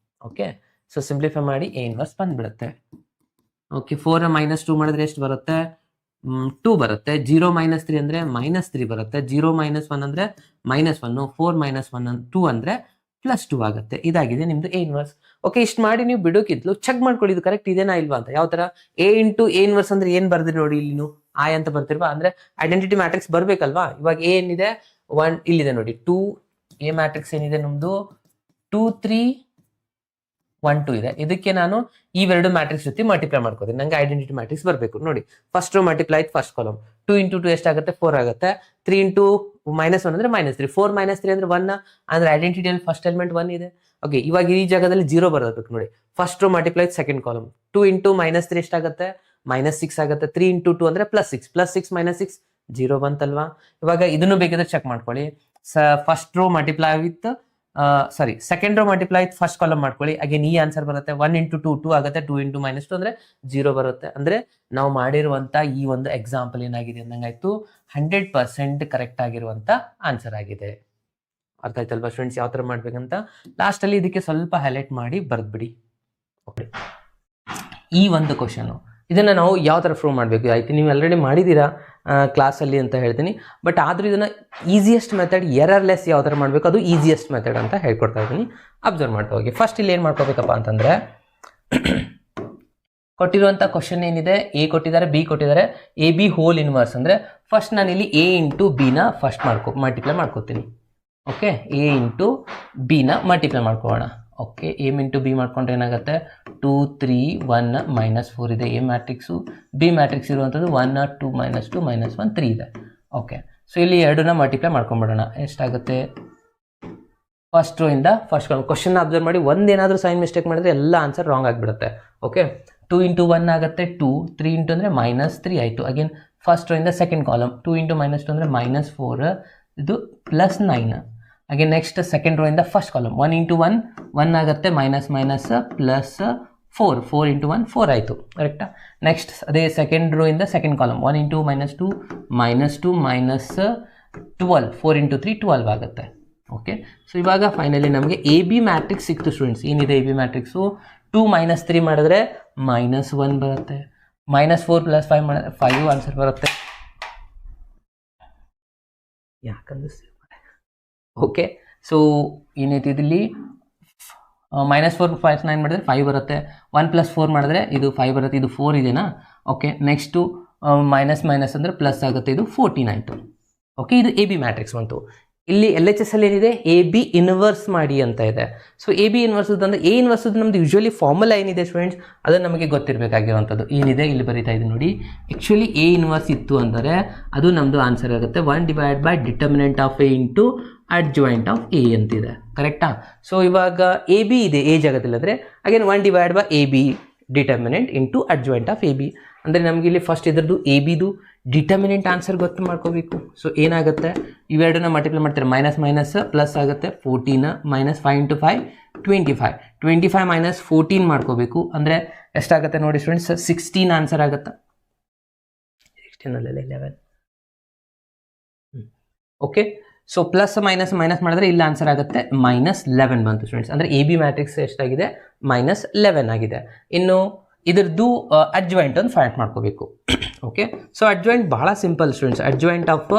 ಓಕೆ, ಸೊ ಸಿಂಪ್ಲಿಫೈ ಮಾಡಿ ಎ ಇನ್ವರ್ಸ್ ಬಂದ್ಬಿಡುತ್ತೆ. ಓಕೆ, 4 ಮೈನಸ್ 2 ಮಾಡಿದ್ರೆ ಎಷ್ಟು ಬರುತ್ತೆ? 2 ಬರುತ್ತೆ. 0 ಮೈನಸ್ 3 ಅಂದ್ರೆ ಮೈನಸ್ 3 ಬರುತ್ತೆ. 0 ಮೈನಸ್ 1 ಅಂದ್ರೆ ಮೈನಸ್ 1. 4 ಮೈನಸ್ 1 2 ಅಂದ್ರೆ ಪ್ಲಸ್ 2 ಆಗುತ್ತೆ. ಇದಾಗಿದೆ ನಿಮ್ದು ಎ ಇನ್ವರ್ಸ್. ಓಕೆ, ಇಷ್ಟು ಮಾಡಿ ನೀವು ಬಿಡೋಕಿದ್ಲು ಚೆಕ್ ಮಾಡ್ಕೊಳ್ಳಿ ಇದು ಕರೆಕ್ಟ್ ಇದೆನಾ ಇಲ್ವಾ ಅಂತ. ಯಾವ ತರ ಎ ಇಂಟು ಎ ಇನ್ವರ್ಸ್ ಅಂದ್ರೆ ಏನ್ ಬರ್ದಿರಿ ನೋಡಿ, ಇಲ್ಲಿ ನೀವು ಐ ಅಂತ ಬರ್ತಿರ್ವಾ, ಅಂದ್ರೆ ಐಡೆಂಟಿಟಿ ಮ್ಯಾಟ್ರಿಕ್ಸ್ ಬರ್ಬೇಕಲ್ವಾ. ಇವಾಗ ಏನಿದೆ 1 ಇಲ್ಲಿದೆ ನೋಡಿ, 2 ಎ ಮ್ಯಾಟ್ರಿಕ್ಸ್ ಏನಿದೆ ನಮ್ದು 2 3 1 2 ಇದೆ. ಇದಕ್ಕೆ ನಾನು ಇವೆರಡು ಮ್ಯಾಟ್ರಿಕ್ಸ್ ಜೊತೆ ಮಲ್ಟಿಪ್ಲೈ ಮಾಡ್ಕೋತೀನಿ. ನಂಗೆ ಐಡೆಂಟಿಟಿ ಮ್ಯಾಟ್ರಿಕ್ಸ್ ಬರಬೇಕು ನೋಡಿ. ಫಸ್ಟ್ ರೋ ಮಲ್ಟಿಪ್ಲೈ ಆಯ್ತು ಫಸ್ಟ್ ಕಾಲಮ್. 2 ಇಂಟು 2 ಎಷ್ಟಾಗುತ್ತೆ 4 ಆಗುತ್ತೆ. 3 ಇಂಟು ಮೈನಸ್ 1 ಅಂದ್ರೆ ಮೈನಸ್ 3. 4 ಮೈನಸ್ 3 ಅಂದ್ರೆ 1 ಅಂದ್ರೆ ಐಡೆಂಟಿಟಿಯಲ್ಲಿ ಫಸ್ಟ್ ಎಲಿಮೆಂಟ್ 1 ಇದೆ. ಓಕೆ, ಇವಾಗ ಈ ಜಾಗದಲ್ಲಿ 0 ಬರಬೇಕು ನೋಡಿ. First row multiply second column. 2 into minus 3 ಎಷ್ಟಾಗುತ್ತೆ ಮೈನಸ್ 6 ಆಗುತ್ತೆ. 3 ಇಂಟು 2 ಅಂದ್ರೆ ಪ್ಲಸ್ 6. Plus 6 minus 6 0 ಬಂತಲ್ವಾ. ಇವಾಗ ಇದನ್ನು ಬೇಕಿದ್ರೆ ಚೆಕ್ ಮಾಡ್ಕೊಳ್ಳಿ. First row multiply with second row multiply first column ಮಾಡ್ಕೊಳ್ಳಿ. ಅಗೇನ್ ಈ ಆನ್ಸರ್ ಬರುತ್ತೆ. 1 ಇಂಟು 2 2 ಆಗುತ್ತೆ. 2 ಇಂಟು ಮೈನಸ್ 2 ಅಂದ್ರೆ 0 ಬರುತ್ತೆ. ಅಂದ್ರೆ ನಾವು ಮಾಡಿರುವಂತ ಈ ಒಂದು ಎಕ್ಸಾಂಪಲ್ ಏನಾಗಿದೆ ಅಂದಂಗಾಯ್ತು 100% ಕರೆಕ್ಟ್ ಆಗಿರುವಂತ ಆನ್ಸರ್ ಆಗಿದೆ. ಅರ್ಥ ಆಯ್ತಲ್ವಾ ಸ್ಟೂಡೆಂಟ್ಸ್ ಯಾವ ತರ ಮಾಡ್ಬೇಕಂತ. ಲಾಸ್ಟ್ ಅಲ್ಲಿ ಇದಕ್ಕೆ ಸ್ವಲ್ಪ ಹೈಲೈಟ್ ಮಾಡಿ ಬರ್ದ್ಬಿಡಿ. ಈ ಒಂದು ಕ್ವಶನ್ ಇದನ್ನ ನಾವು ಯಾವ ತರ ಪ್ರೂವ್ ಮಾಡಬೇಕು ಆಯ್ತು, ನೀವು ಆಲ್ರೆಡಿ ಮಾಡಿದೀರಾ ಕ್ಲಾಸಲ್ಲಿ ಅಂತ ಹೇಳ್ತೀನಿ. ಬಟ್ ಆದ್ರೂ ಇದನ್ನ ಈಸಿಯೆಸ್ಟ್ ಮೆಥಡ್ ಎರರ್ಲೆಸ್ ಯಾವ ತರ ಮಾಡಬೇಕು ಅದು ಈಸಿಯೆಸ್ಟ್ ಮೆಥಡ್ ಅಂತ ಹೇಳ್ಕೊಡ್ತಾ ಇದ್ದೀನಿ. ಅಬ್ಸರ್ವ್ ಮಾಡ್ತಾ ಹೋಗಿ. ಫಸ್ಟ್ ಇಲ್ಲಿ ಏನ್ ಮಾಡ್ಕೋಬೇಕಪ್ಪ ಅಂತಂದ್ರೆ ಕೊಟ್ಟಿರುವಂತ ಕ್ವಶನ್ ಏನಿದೆ, ಎ ಕೊಟ್ಟಿದ್ದಾರೆ ಬಿ ಕೊಟ್ಟಿದ್ದಾರೆ, ಎ ಬಿ ಹೋಲ್ ಇನ್ವರ್ಸ್ ಅಂದ್ರೆ ಫಸ್ಟ್ ನಾನು ಇಲ್ಲಿ ಎ ಇಂಟು ಬಿ ನ ಫಸ್ಟ್ ಮಲ್ಟಿಪ್ಲೈ ಮಾಡ್ಕೋತೀನಿ. ಓಕೆ, ಎ ಇಂಟು ಬಿ ನ ಮಲ್ಟಿಪ್ಲೈ ಮಾಡ್ಕೊಳ್ಳೋಣ. ಓಕೆ, ಎ ಇಂಟು ಬಿ ಮಾಡ್ಕೊಂಡ್ರೆ ಏನಾಗುತ್ತೆ 2 3 1 ಮೈನಸ್ 4 ಇದೆ ಎ ಮ್ಯಾಟ್ರಿಕ್ಸು. ಬಿ ಮ್ಯಾಟ್ರಿಕ್ಸ್ ಇರುವಂಥದ್ದು 1 2 ಮೈನಸ್ 2 ಮೈನಸ್ 1 3 ಇದೆ. ಓಕೆ, ಸೊ ಇಲ್ಲಿ ಎರಡನ್ನ ಮಲ್ಟಿಪ್ಲೈ ಮಾಡ್ಕೊಂಡ್ಬಿಡೋಣ. ಎಷ್ಟಾಗುತ್ತೆ ಫಸ್ಟ್ ರೋ ಇಂದ ಫಸ್ಟ್ ಕ್ವಶನ್ ಅಬ್ಸರ್ವ್ ಮಾಡಿ. ಒಂದೇನಾದ್ರೂ ಸೈನ್ ಮಿಸ್ಟೇಕ್ ಮಾಡಿದ್ರೆ ಎಲ್ಲ ಆನ್ಸರ್ ರಾಂಗ್ ಆಗಿಬಿಡುತ್ತೆ. ಓಕೆ, 2 ಇಂಟು 1 ಆಗುತ್ತೆ 2, 3 ಇಂಟು ಅಂದರೆ ಮೈನಸ್ 3 ಆಯಿತು. ಅಗೇನ್ ಫಸ್ಟ್ ರೋ ಇಂದ ಸೆಕೆಂಡ್ ಕಾಲಮ್ 2 ಇಂಟು ಮೈನಸ್ 2 ಅಂದರೆ ಮೈನಸ್ 4, ಇದು ಪ್ಲಸ್ 9. ಹಾಗೆ ನೆಕ್ಸ್ಟ್ ಸೆಕೆಂಡ್ ರೋ ಇಂದ ಫಸ್ಟ್ ಕಾಲಮ್ 1 ಇಂಟು 1 1 ಆಗುತ್ತೆ, ಮೈನಸ್ ಮೈನಸ್ ಪ್ಲಸ್ 4, 4 ಇಂಟು 1 4 ಆಯಿತು. ಕರೆಕ್ಟಾ? ನೆಕ್ಸ್ಟ್ ಅದೇ ಸೆಕೆಂಡ್ ರೋ ಇಂದ second column 1 into minus 2 minus 2 minus 12, 4 into 3 12 ಆಗುತ್ತೆ. ಓಕೆ, ಸೊ ಇವಾಗ ಫೈನಲಿ ನಮಗೆ ಎ ಬಿ ಮ್ಯಾಟ್ರಿಕ್ಸ್ ಸಿಕ್ತು ಸ್ಟೂಡೆಂಟ್ಸ್. ಏನಿದೆ ಎ ಬಿ ಮ್ಯಾಟ್ರಿಕ್ಸು 2 ಮೈನಸ್ 3 ಮಾಡಿದ್ರೆ ಮೈನಸ್ 1 ಬರುತ್ತೆ. ಮೈನಸ್ 4 ಪ್ಲಸ್ 5 ಮಾಡಿದ್ರೆ 5 ಆನ್ಸರ್ ಬರುತ್ತೆ. ಯಾಕಂದ್ರೆ ಓಕೆ, ಸೊ ಏನೈತಿ ಇಲ್ಲಿ ಮೈನಸ್ 4 ಪ್ಲಸ್ 9 ಮಾಡಿದ್ರೆ 5 ಬರುತ್ತೆ. 1 ಪ್ಲಸ್ 4 ಮಾಡಿದ್ರೆ ಇದು 5 ಬರುತ್ತೆ. ಇದು 4 ಇದೆನಾ? ಓಕೆ, ನೆಕ್ಸ್ಟು ಮೈನಸ್ ಮೈನಸ್ ಅಂದರೆ ಪ್ಲಸ್ ಆಗುತ್ತೆ. ಇದು 14 ಆಯಿತು. ಓಕೆ, ಇದು ಎ ಬಿ ಮ್ಯಾಟ್ರಿಕ್ಸ್ ಬಂತು. ಇಲ್ಲಿ ಎಲ್ ಎಚ್ ಎಸ್ ಅಲ್ಲಿ ಏನಿದೆ ಎ ಬಿ ಇನ್ವರ್ಸ್ ಮಾಡಿ ಅಂತ ಇದೆ. ಸೊ ಎ ಬಿ ಇನ್ವರ್ಸ್ ಅಂದ್ರೆ ಎ ಇನ್ವರ್ಸ್ ನಮ್ದು ಯೂಶುವಲಿ ಫಾರ್ಮುಲಾ ಏನಿದೆ ಸ್ಟೂಡೆಂಟ್ಸ್ ಅದು ನಮಗೆ ಗೊತ್ತಿರಬೇಕಾಗಿರುವಂಥದ್ದು. ಏನಿದೆ ಇಲ್ಲಿ ಬರೀತಾ ಇದೆ ನೋಡಿ. ಆ್ಯಕ್ಚುಲಿ ಎ ಇನ್ವರ್ಸ್ ಇತ್ತು ಅಂದರೆ ಅದು ನಮ್ಮದು ಆನ್ಸರ್ ಆಗುತ್ತೆ 1 divide by determinant of A into adjoint of A ಅಂತಿದೆ. ಕರೆಕ್ಟಾ? ಸೊ ಇವಾಗ ಎ ಬಿ ಇದೆ ಎ ಜಾಗದಲ್ಲಿ ಅಂದರೆ again 1 divide by A B determinant into adjoint of A B. ಅಂದರೆ ನಮಗೆ ಇಲ್ಲಿ ಫಸ್ಟ್ ಇದ್ರದ್ದು ಎ ಬಿದು ಡಿಟರ್ಮಿನೆಂಟ್ ಆನ್ಸರ್ ಗೊತ್ತು ಮಾಡ್ಕೋಬೇಕು. ಸೊ ಏನಾಗುತ್ತೆ ಇವೆರಡನ್ನ ಮಲ್ಟಿಪ್ಲೈ ಮಾಡ್ತಾರೆ, ಮೈನಸ್ ಮೈನಸ್ ಪ್ಲಸ್ ಆಗುತ್ತೆ 14 ಮೈನಸ್ 5 ಇಂಟು 5 25, 25 ಮೈನಸ್ 14 ಮಾಡ್ಕೋಬೇಕು. ಅಂದರೆ ಎಷ್ಟಾಗುತ್ತೆ ನೋಡಿ ಸ್ಟೂಡೆಂಟ್ಸ್ 16 ಆನ್ಸರ್ ಆಗುತ್ತೆ. 16 ಅಲ್ಲ 11. ಓಕೆ. ಸೊ ಪ್ಲಸ್ ಮೈನಸ್ ಮಾಡಿದ್ರೆ ಇಲ್ಲಿ ಆನ್ಸರ್ ಆಗುತ್ತೆ -11 ಬಂತು ಸ್ಟೂಡೆಂಟ್ಸ್. ಅಂದರೆ ಎ ಬಿ ಮ್ಯಾಟ್ರಿಕ್ಸ್ ಎಷ್ಟಾಗಿದೆ -11 ಆಗಿದೆ. ಇನ್ನು ಇದ್ರದ್ದು ಅಡ್ಜಾಯಿಂಟ್ ಒಂದು ಫೈಂಡ್ ಮಾಡ್ಕೋಬೇಕು. ಓಕೆ. ಸೊ ಅಡ್ಜಾಯಿಂಟ್ ಬಹಳ simple students. Adjoint of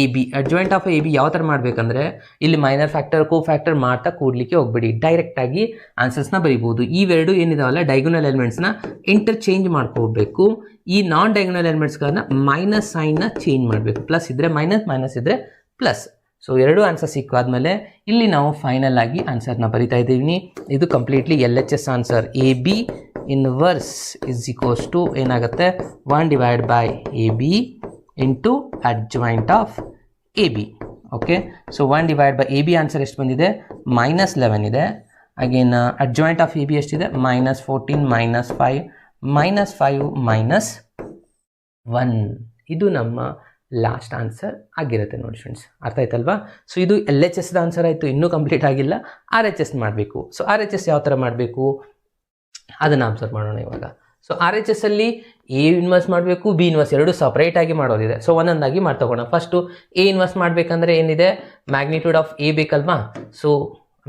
A B ಯಾವ ಥರ ಮಾಡಬೇಕಂದ್ರೆ ಇಲ್ಲಿ ಮೈನರ್ ಫ್ಯಾಕ್ಟರ್ ಕೋ ಫ್ಯಾಕ್ಟರ್ ಮಾಡ್ತಾ ಕೂಡ್ಲಿಕ್ಕೆ ಹೋಗ್ಬೇಡಿ, ಡೈರೆಕ್ಟಾಗಿ ಆನ್ಸರ್ಸ್ನ ಬರೀಬಹುದು. ಇವೆರಡು ಏನಿದಾವಲ್ಲ ಡೈಗೊನಲ್ ಎಲಿಮೆಂಟ್ಸ್ನ ಇಂಟರ್ಚೇಂಜ್ ಮಾಡ್ಕೋಬೇಕು. ಈ ನಾನ್ ಡೈಗೊನಲ್ ಎಲಿಮೆಂಟ್ಸ್ಗಳನ್ನ ಮೈನಸ್ ಸೈನ್ನ ಚೇಂಜ್ ಮಾಡಬೇಕು. ಪ್ಲಸ್ ಇದ್ದರೆ ಮೈನಸ್ ಇದ್ದರೆ ಪ್ಲಸ್. ಸೊ ಎರಡು ಆನ್ಸರ್ ಸಿಕ್ಕಾದ್ಮೇಲೆ ಇಲ್ಲಿ ನಾವು ಫೈನಲ್ ಆಗಿ ಆನ್ಸರ್ನ ಬರಿತಾ ಇದ್ದೀವಿ. ಇದು completely LHS answer. A B inverse is equals to ಏನಾಗುತ್ತೆ 1/a b into adjoint of A B. Okay. So 1/a b answer ಎಷ್ಟು ಬಂದಿದೆ -11 ಇದೆ. Again adjoint of A B ಎಷ್ಟಿದೆ -14 -5 -1. ಇದು ನಮ್ಮ ಲಾಸ್ಟ್ ಆನ್ಸರ್ ಆಗಿರುತ್ತೆ ನೋಡಿ ಸ್ಟೂಡೆಂಟ್ಸ್. ಅರ್ಥ ಆಯ್ತಲ್ವಾ? ಸೊ ಇದು LHS ಆನ್ಸರ್ ಆಯಿತು. ಇನ್ನೂ ಕಂಪ್ಲೀಟ್ ಆಗಿಲ್ಲ. RHS ಮಾಡಬೇಕು. ಸೊ RHS ಯಾವ ಥರ ಮಾಡಬೇಕು ಅದನ್ನು ಅಬ್ಸರ್ವ್ ಮಾಡೋಣ ಇವಾಗ. ಸೊ RHS ಅಲ್ಲಿ ಎ ಇನ್ವರ್ಸ್ ಮಾಡಬೇಕು, ಬಿ ಇನ್ವರ್ಸ್ ಎರಡು ಸಪ್ರೇಟಾಗಿ ಮಾಡೋದಿದೆ. ಸೊ ಒಂದೊಂದಾಗಿ ಮಾಡ್ತಗೋಣ. ಫಸ್ಟು ಎ ಇನ್ವರ್ಸ್ ಮಾಡಬೇಕಂದ್ರೆ ಏನಿದೆ ಮ್ಯಾಗ್ನಿಟ್ಯೂಡ್ ಆಫ್ ಎ ಬೇಕಲ್ವಾ? ಸೊ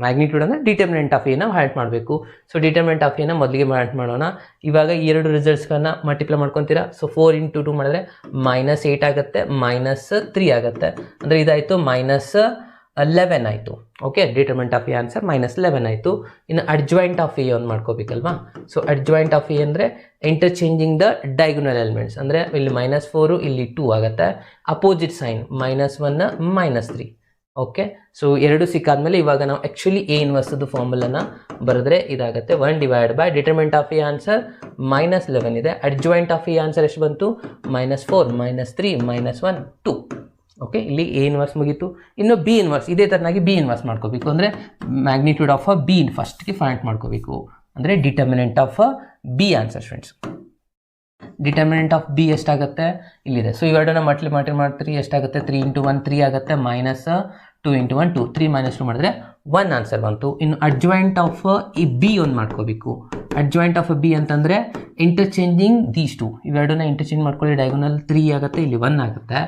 ಮ್ಯಾಗ್ನಿಟ್ಯೂಡ್ ಅಂದರೆ ಡಿಟರ್ಮಿನೆಂಟ್ ಆಫ್ ಎನ ಹ್ಯಾಂಟ್ ಮಾಡಬೇಕು. ಸೊ ಡಿಟರ್ಮಿನೆಂಟ್ ಆಫ್ ಎನ ಮೊದಲಿಗೆ ಹ್ಯಾಂಟ್ ಮಾಡೋಣ. ಇವಾಗ ಈ ಎರಡು ರಿಸಲ್ಟ್ಸ್ಗಳನ್ನ ಮಲ್ಟಿಪ್ಲೈ ಮಾಡ್ಕೊತೀರಾ. ಸೊ 4 × 2 ಮಾಡಿದ್ರೆ -8 ಆಗುತ್ತೆ, -3 ಆಗುತ್ತೆ. ಅಂದರೆ ಇದಾಯಿತು -11 ಆಯಿತು. Okay. Determinant of A answer -11 ಆಯಿತು. ಇನ್ನು ಅಡ್ಜಾಯಿಂಟ್ ಆಫ್ ಎ ಒಂದು ಮಾಡ್ಕೋಬೇಕಲ್ವಾ? ಸೊ ಅಡ್ಜಾಯಿಂಟ್ ಆಫ್ ಎ ಅಂದರೆ ಇಂಟರ್ಚೇಂಜಿಂಗ್ ದ ಡೈಗೊನಲ್ ಎಲಿಮೆಂಟ್ಸ್. ಅಂದರೆ ಇಲ್ಲಿ -4 ಇಲ್ಲಿ 2 ಆಗುತ್ತೆ. Opposite sign -1 -3. ಓಕೆ. ಸೊ ಎರಡು ಸಿಕ್ಕಾದ್ಮೇಲೆ ಇವಾಗ ನಾವು ಆ್ಯಕ್ಚುಲಿ ಎ ಇನ್ವರ್ಸ್ದು ಫಾರ್ಮುಲಾನ ಬರೆದ್ರೆ ಇದಾಗುತ್ತೆ 1/, ಡಿಟರ್ಮಿನೆಂಟ್ ಆಫ್ ಎ ಆನ್ಸರ್ -11 ಇದೆ. ಅಡ್ಜಾಯಿಂಟ್ ಆಫ್ ಎ ಆನ್ಸರ್ ಎಷ್ಟು ಬಂತು -4 -3 -1 2. ಓಕೆ. ಇಲ್ಲಿ ಎ ಇನ್ವರ್ಸ್ ಮುಗೀತು. ಇನ್ನು ಬಿ ಇನ್ವರ್ಸ್ ಇದೇ ಥರನಾಗಿ ಬಿ ಇನ್ವರ್ಸ್ ಮಾಡ್ಕೋಬೇಕು. ಅಂದರೆ ಮ್ಯಾಗ್ನಿಟ್ಯೂಡ್ ಆಫ್ ಬಿ ಫಸ್ಟ್ಗೆ ಫೈಂಡ್ ಮಾಡ್ಕೋಬೇಕು. ಅಂದರೆ determinant of B answer students. Determinant of B ಎಷ್ಟಾಗುತ್ತೆ ಇಲ್ಲಿದೆ. ಸೊ ಇವೆರಡನ್ನ ಮಾಡ್ತೀರಿ ಎಷ್ಟಾಗುತ್ತೆ 3 × 1 3 ಆಗುತ್ತೆ, -2 × 1 2 3 -2 ಮಾಡಿದ್ರೆ 1 ಆನ್ಸರ್ ಬಂತು. ಇನ್ನು ಅಡ್ಜಾಯಿಂಟ್ ಆಫ್ ಈ ಬಿ ಒಂದು ಮಾಡ್ಕೋಬೇಕು. ಅಡ್ಜಾಯಿಂಟ್ ಆಫ್ ಬಿ ಅಂತಂದರೆ ಇಂಟರ್ಚೇಂಜಿಂಗ್ ದೀಸ್ ಟು, ಇವೆರಡನ್ನ ಇಂಟರ್ಚೇಂಜ್ ಮಾಡ್ಕೊಳ್ಳಿ. ಡೈಗೊನಲ್ 3 ಆಗುತ್ತೆ, ಇಲ್ಲಿ 1 ಆಗುತ್ತೆ.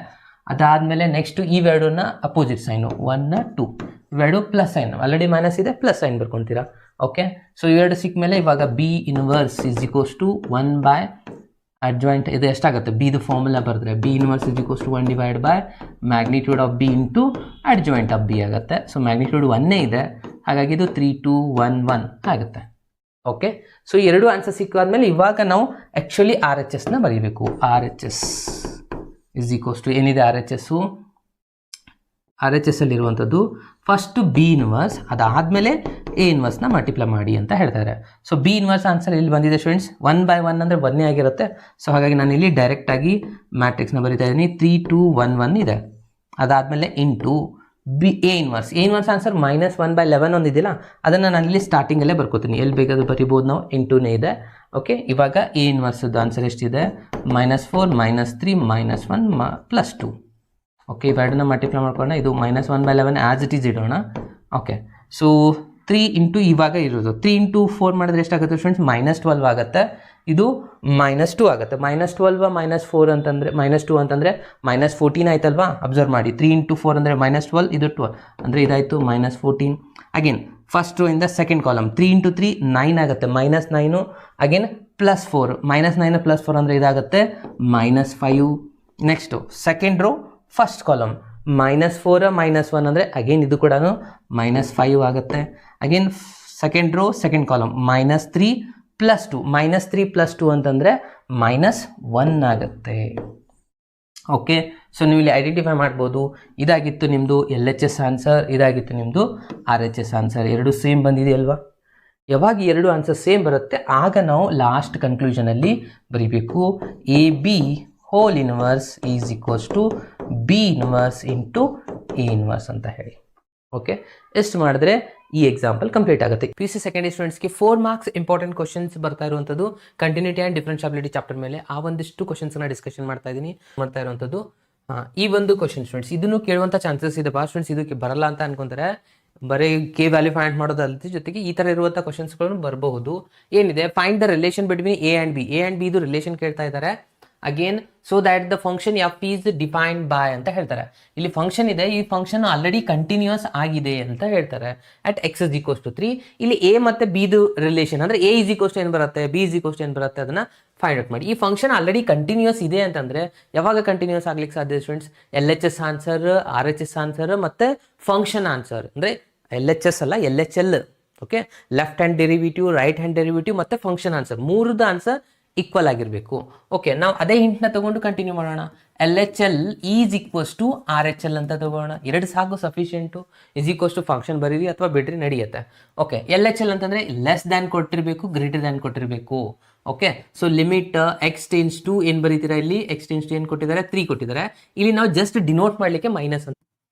ಅದಾದಮೇಲೆ ನೆಕ್ಸ್ಟ್ ಇವೆರಡನ್ನ ಅಪೋಸಿಟ್ ಸೈನು 1 2 ಇವೆರಡು ಪ್ಲಸ್ ಸೈನ್, ಆಲ್ರೆಡಿ ಮೈನಸ್ ಇದೆ ಪ್ಲಸ್ ಸೈನ್ ಬರ್ಕೊತೀರಾ. ಓಕೆ. ಸೊ ಇವೆರಡು ಸಿಕ್ಕ ಮೇಲೆ ಇವಾಗ B inverse is equals to 1/ adjoint ಇದು ಎಷ್ಟಾಗುತ್ತೆ ಬಿದು ಫಾರ್ಮುಲಾ ಬರೆದ್ರೆ B inverse is equals to 1/, magnitude of B into adjoint of B ಆಗುತ್ತೆ. ಸೊ ಮ್ಯಾಗ್ನಿಟ್ಯೂಡ್ 1 ಇದೆ, ಹಾಗಾಗಿ ಇದು 3 2 1 1 ಆಗುತ್ತೆ. ಓಕೆ. ಸೊ ಎರಡು ಆನ್ಸರ್ ಸಿಕ್ಕಾದ್ಮೇಲೆ ಇವಾಗ ನಾವು ಆ್ಯಕ್ಚುಲಿ RHSನ ಬರೀಬೇಕು. RHS ಇಸ್ ಈಕ್ವಲ್ಸ್ ಟು ಏನಿದೆ RHS ಅಲ್ಲಿರುವಂಥದ್ದು ಫಸ್ಟು ಬಿ ಇನ್ವರ್ಸ್, ಅದಾದಮೇಲೆ ಎ ಇನ್ವರ್ಸ್ನ ಮಲ್ಟಿಪ್ಲೈ ಮಾಡಿ ಅಂತ ಹೇಳ್ತಾರೆ. ಸೊ ಬಿ ಇನ್ವರ್ಸ್ ಆನ್ಸರ್ ಇಲ್ಲಿ ಬಂದಿದೆ ಸ್ಟೂಡೆಂಟ್ಸ್. 1/1 ಅಂದರೆ 1 ಆಗಿರುತ್ತೆ. ಸೊ ಹಾಗಾಗಿ ನಾನು ಇಲ್ಲಿ ಡೈರೆಕ್ಟಾಗಿ ಮ್ಯಾಟ್ರಿಕ್ಸ್ನ ಬರೀತಾ ಇದ್ದೀನಿ. 3 2 1 1 ಇದೆ. ಅದಾದಮೇಲೆ into B A inverse answer -1/11 ಒಂದಿದೆಯಲ್ಲ, ಅದನ್ನು ನಾನು ಇಲ್ಲಿ ಸ್ಟಾರ್ಟಿಂಗಲ್ಲೇ ಬರ್ಕೋತೀನಿ. ಎಲ್ಲಿ ಬೇಕಾದ್ರೂ ಬರಿಬೋದು ನಾವು, ಇಂಟೂನೇ ಇದೆ. ಓಕೆ. ಇವಾಗ ಎ ಇನ್ವರ್ಸ್ದು ಆನ್ಸರ್ ಎಷ್ಟಿದೆ -4 -3 -1 +2. ಓಕೆ. ಇವೆರಡನ್ನ ಮಲ್ಟಿಪ್ಲೈ ಮಾಡ್ಕೊಂಡ ಇದು -1/11 ಆ್ಯಸ್ ಇಟ್ ಈಸ್ ಇಡೋಣ. ಓಕೆ. ಸೊ 3 ಇಂಟು ಇವಾಗ ಇರೋದು 3 × 4 ಮಾಡಿದ್ರೆ ಎಷ್ಟಾಗುತ್ತೆ ಸ್ಟೂಡೆಂಟ್ಸ್ -12 ಆಗುತ್ತೆ. ಇದು -2 ಆಗುತ್ತೆ. -12 -4 ಅಂತಂದರೆ -2 ಅಂತಂದರೆ -14 ಆಯ್ತಲ್ವಾ? ಅಬ್ಸರ್ವ್ ಮಾಡಿ. 3 × 4 ಅಂದರೆ -12, ಇದು 12 ಅಂದರೆ ಇದಾಯಿತು -14. ಅಗೇನ್ ಫಸ್ಟ್ ರೋ ಇಂದ ಸೆಕೆಂಡ್ ಕಾಲಮ್ 3 × 3 9 ಆಗುತ್ತೆ, -9 ಅಗೇನ್ +4 -9 +4 ಅಂದರೆ ಇದಾಗುತ್ತೆ -5. Next second row first column -4 -1 ಅಂದರೆ ಅಗೇನ್ ಇದು ಕೂಡ -5 ಆಗುತ್ತೆ. Again second row second column -3 +2 -3 +2 ಅಂತಂದರೆ -1 ಆಗುತ್ತೆ. ಓಕೆ. ಸೊ ನೀವು ಇಲ್ಲಿ ಐಡೆಂಟಿಫೈ ಮಾಡ್ಬೋದು. ಇದಾಗಿತ್ತು ನಿಮ್ಮದು LHS ಆನ್ಸರ್, ಇದಾಗಿತ್ತು ನಿಮ್ಮದು RHS ಆನ್ಸರ್. ಎರಡು ಸೇಮ್ ಬಂದಿದೆಯಲ್ವಾ? ಯಾವಾಗ ಎರಡು ಆನ್ಸರ್ ಸೇಮ್ ಬರುತ್ತೆ ಆಗ ನಾವು ಲಾಸ್ಟ್ ಕನ್ಕ್ಲೂಷನಲ್ಲಿ ಬರೀಬೇಕು AB whole inverse is equals to B inverse into A inverse ಅಂತ ಹೇಳಿ. ಓಕೆ. ಎಷ್ಟು ಮಾಡಿದ್ರೆ ಈ ಎಕ್ಸಾಂಪಲ್ ಕಂಪ್ಲೀಟ್ ಆಗುತ್ತೆ. PUC ಸೆಕೆಂಡರಿ ಸ್ಟೂಡೆಂಟ್ಸ್ಗೆ 4 ಮಾರ್ಕ್ಸ್ ಇಂಪಾರ್ಟೆಂಟ್ ಕ್ವಶನ್ಸ್ ಬರ್ತಾ ಇರುವಂಥದ್ದು ಕಂಟಿನ್ಯೂಟಿ ಆ್ಯಂಡ್ ಡಿಫರೆನ್ಷಿಯಾಬಿಲಿಟಿ ಚಾಪ್ಟರ್ ಮೇಲೆ ಆ ಒಂದಿಷ್ಟು ಕ್ವಶನ್ಸ್ನ ಡಿಸ್ಕಷನ್ ಮಾಡ್ತಾ ಇರುವಂಥದ್ದು. ಈ ಒಂದು ಕ್ವಶನ್ ಸ್ಟೂಡೆಂಟ್ಸ್ ಇದನ್ನು ಕೇಳುವಂಥ ಚಾನ್ಸಸ್ ಇದೆ. ಭಾಳ ಸ್ಟೂಡೆಂಟ್ಸ್ ಇದಕ್ಕೆ ಬರಲ್ಲ ಅಂತ ಅನ್ಕೊಂತಾರೆ. ಬರೀ ಕೆ ವ್ಯಾಲ್ಯೂ ಫೈಂಡ್ ಮಾಡೋದಲ್ಲದೆ ಜೊತೆಗೆ ಈ ಥರ ಇರುವಂಥ ಕ್ವಶನ್ಸ್ಗಳನ್ನು ಬರಬಹುದು. ಏನಿದೆ find the relation between A and B. A and B ಇದು ರಿಲೇಷನ್ ಕೇಳ್ತಾ ಇದ್ದಾರೆ. Again so that the function F is defined by ಅಂತ ಹೇಳ್ತಾರೆ. ಇಲ್ಲಿ ಫಂಕ್ಷನ್ ಇದೆ, ಈ ಫಂಕ್ಷನ್ ಆಲ್ರೆಡಿ ಕಂಟಿನ್ಯೂಸ್ ಆಗಿದೆ ಅಂತ ಹೇಳ್ತಾರೆ at X is equals to 3. ಇಲ್ಲಿ ಎ ಮತ್ತೆ ಬಿದು ರಿಲೇಷನ್ ಅಂದ್ರೆ ಎ ಇಸ್ ಈಕ್ವಲ್ಸ್ ಟು ಏನು ಬರುತ್ತೆ, ಬಿ ಇಸ್ ಈಕ್ವಲ್ಸ್ ಟು ಏನು ಬರುತ್ತೆ ಅದನ್ನ ಫೈಂಡ್ ಔಟ್ ಮಾಡಿ. ಈ ಫಂಕ್ಷನ್ ಆಲ್ರೆಡಿ ಕಂಟಿನ್ಯೂಸ್ ಇದೆ ಅಂತಂದ್ರೆ ಯಾವಾಗ ಕಂಟಿನ್ಯೂಸ್ ಆಗ್ಲಿಕ್ಕೆ ಸಾಧ್ಯ students? L H S answer, R H S answer ಮತ್ತೆ ಫಂಕ್ಷನ್ ಆನ್ಸರ್ ಅಂದ್ರೆ ಎಲ್ ಎಚ್ ಎಸ್ ಅಲ್ಲ L H L. Okay, left hand derivative, right hand derivative ಮತ್ತೆ ಫಂಕ್ಷನ್ ಆನ್ಸರ್ ಮೂರದ್ದು ಆನ್ಸರ್ ಈಕ್ವಲ್ ಆಗಿರಬೇಕು. ಓಕೆ, ನಾವು ಅದೇ ಹಿಂಟ್ನ ತಗೊಂಡು ಕಂಟಿನ್ಯೂ ಮಾಡೋಣ. L H L is equals to R H L ಅಂತ ತಗೋಣ. ಎರಡು ಸಾಕು, sufficient. Is equals to function ಬರೀರಿ ಅಥವಾ ಬಿಡ್ರಿ ನಡೆಯುತ್ತೆ. ಓಕೆ, ಎಲ್ ಎಚ್ ಎಲ್ ಅಂತಂದ್ರೆ ಲೆಸ್ ದ್ಯಾನ್ ಕೊಟ್ಟಿರಬೇಕು, ಗ್ರೇಟರ್ ದ್ಯಾನ್ ಕೊಟ್ಟಿರಬೇಕು. Okay, so limit x tends to ಏನು ಬರೀತೀರಾ ಇಲ್ಲಿ? ಎಕ್ಸ್ ಟೆನ್ಸ್ ಟು ಏನು ಕೊಟ್ಟಿದ್ದಾರೆ? 3 ಕೊಟ್ಟಿದ್ದಾರೆ. ಇಲ್ಲಿ ನಾವು ಜಸ್ಟ್ ಡಿನೋಟ್ ಮಾಡಲಿಕ್ಕೆ ಮೈನಸ್ ಅಂತ.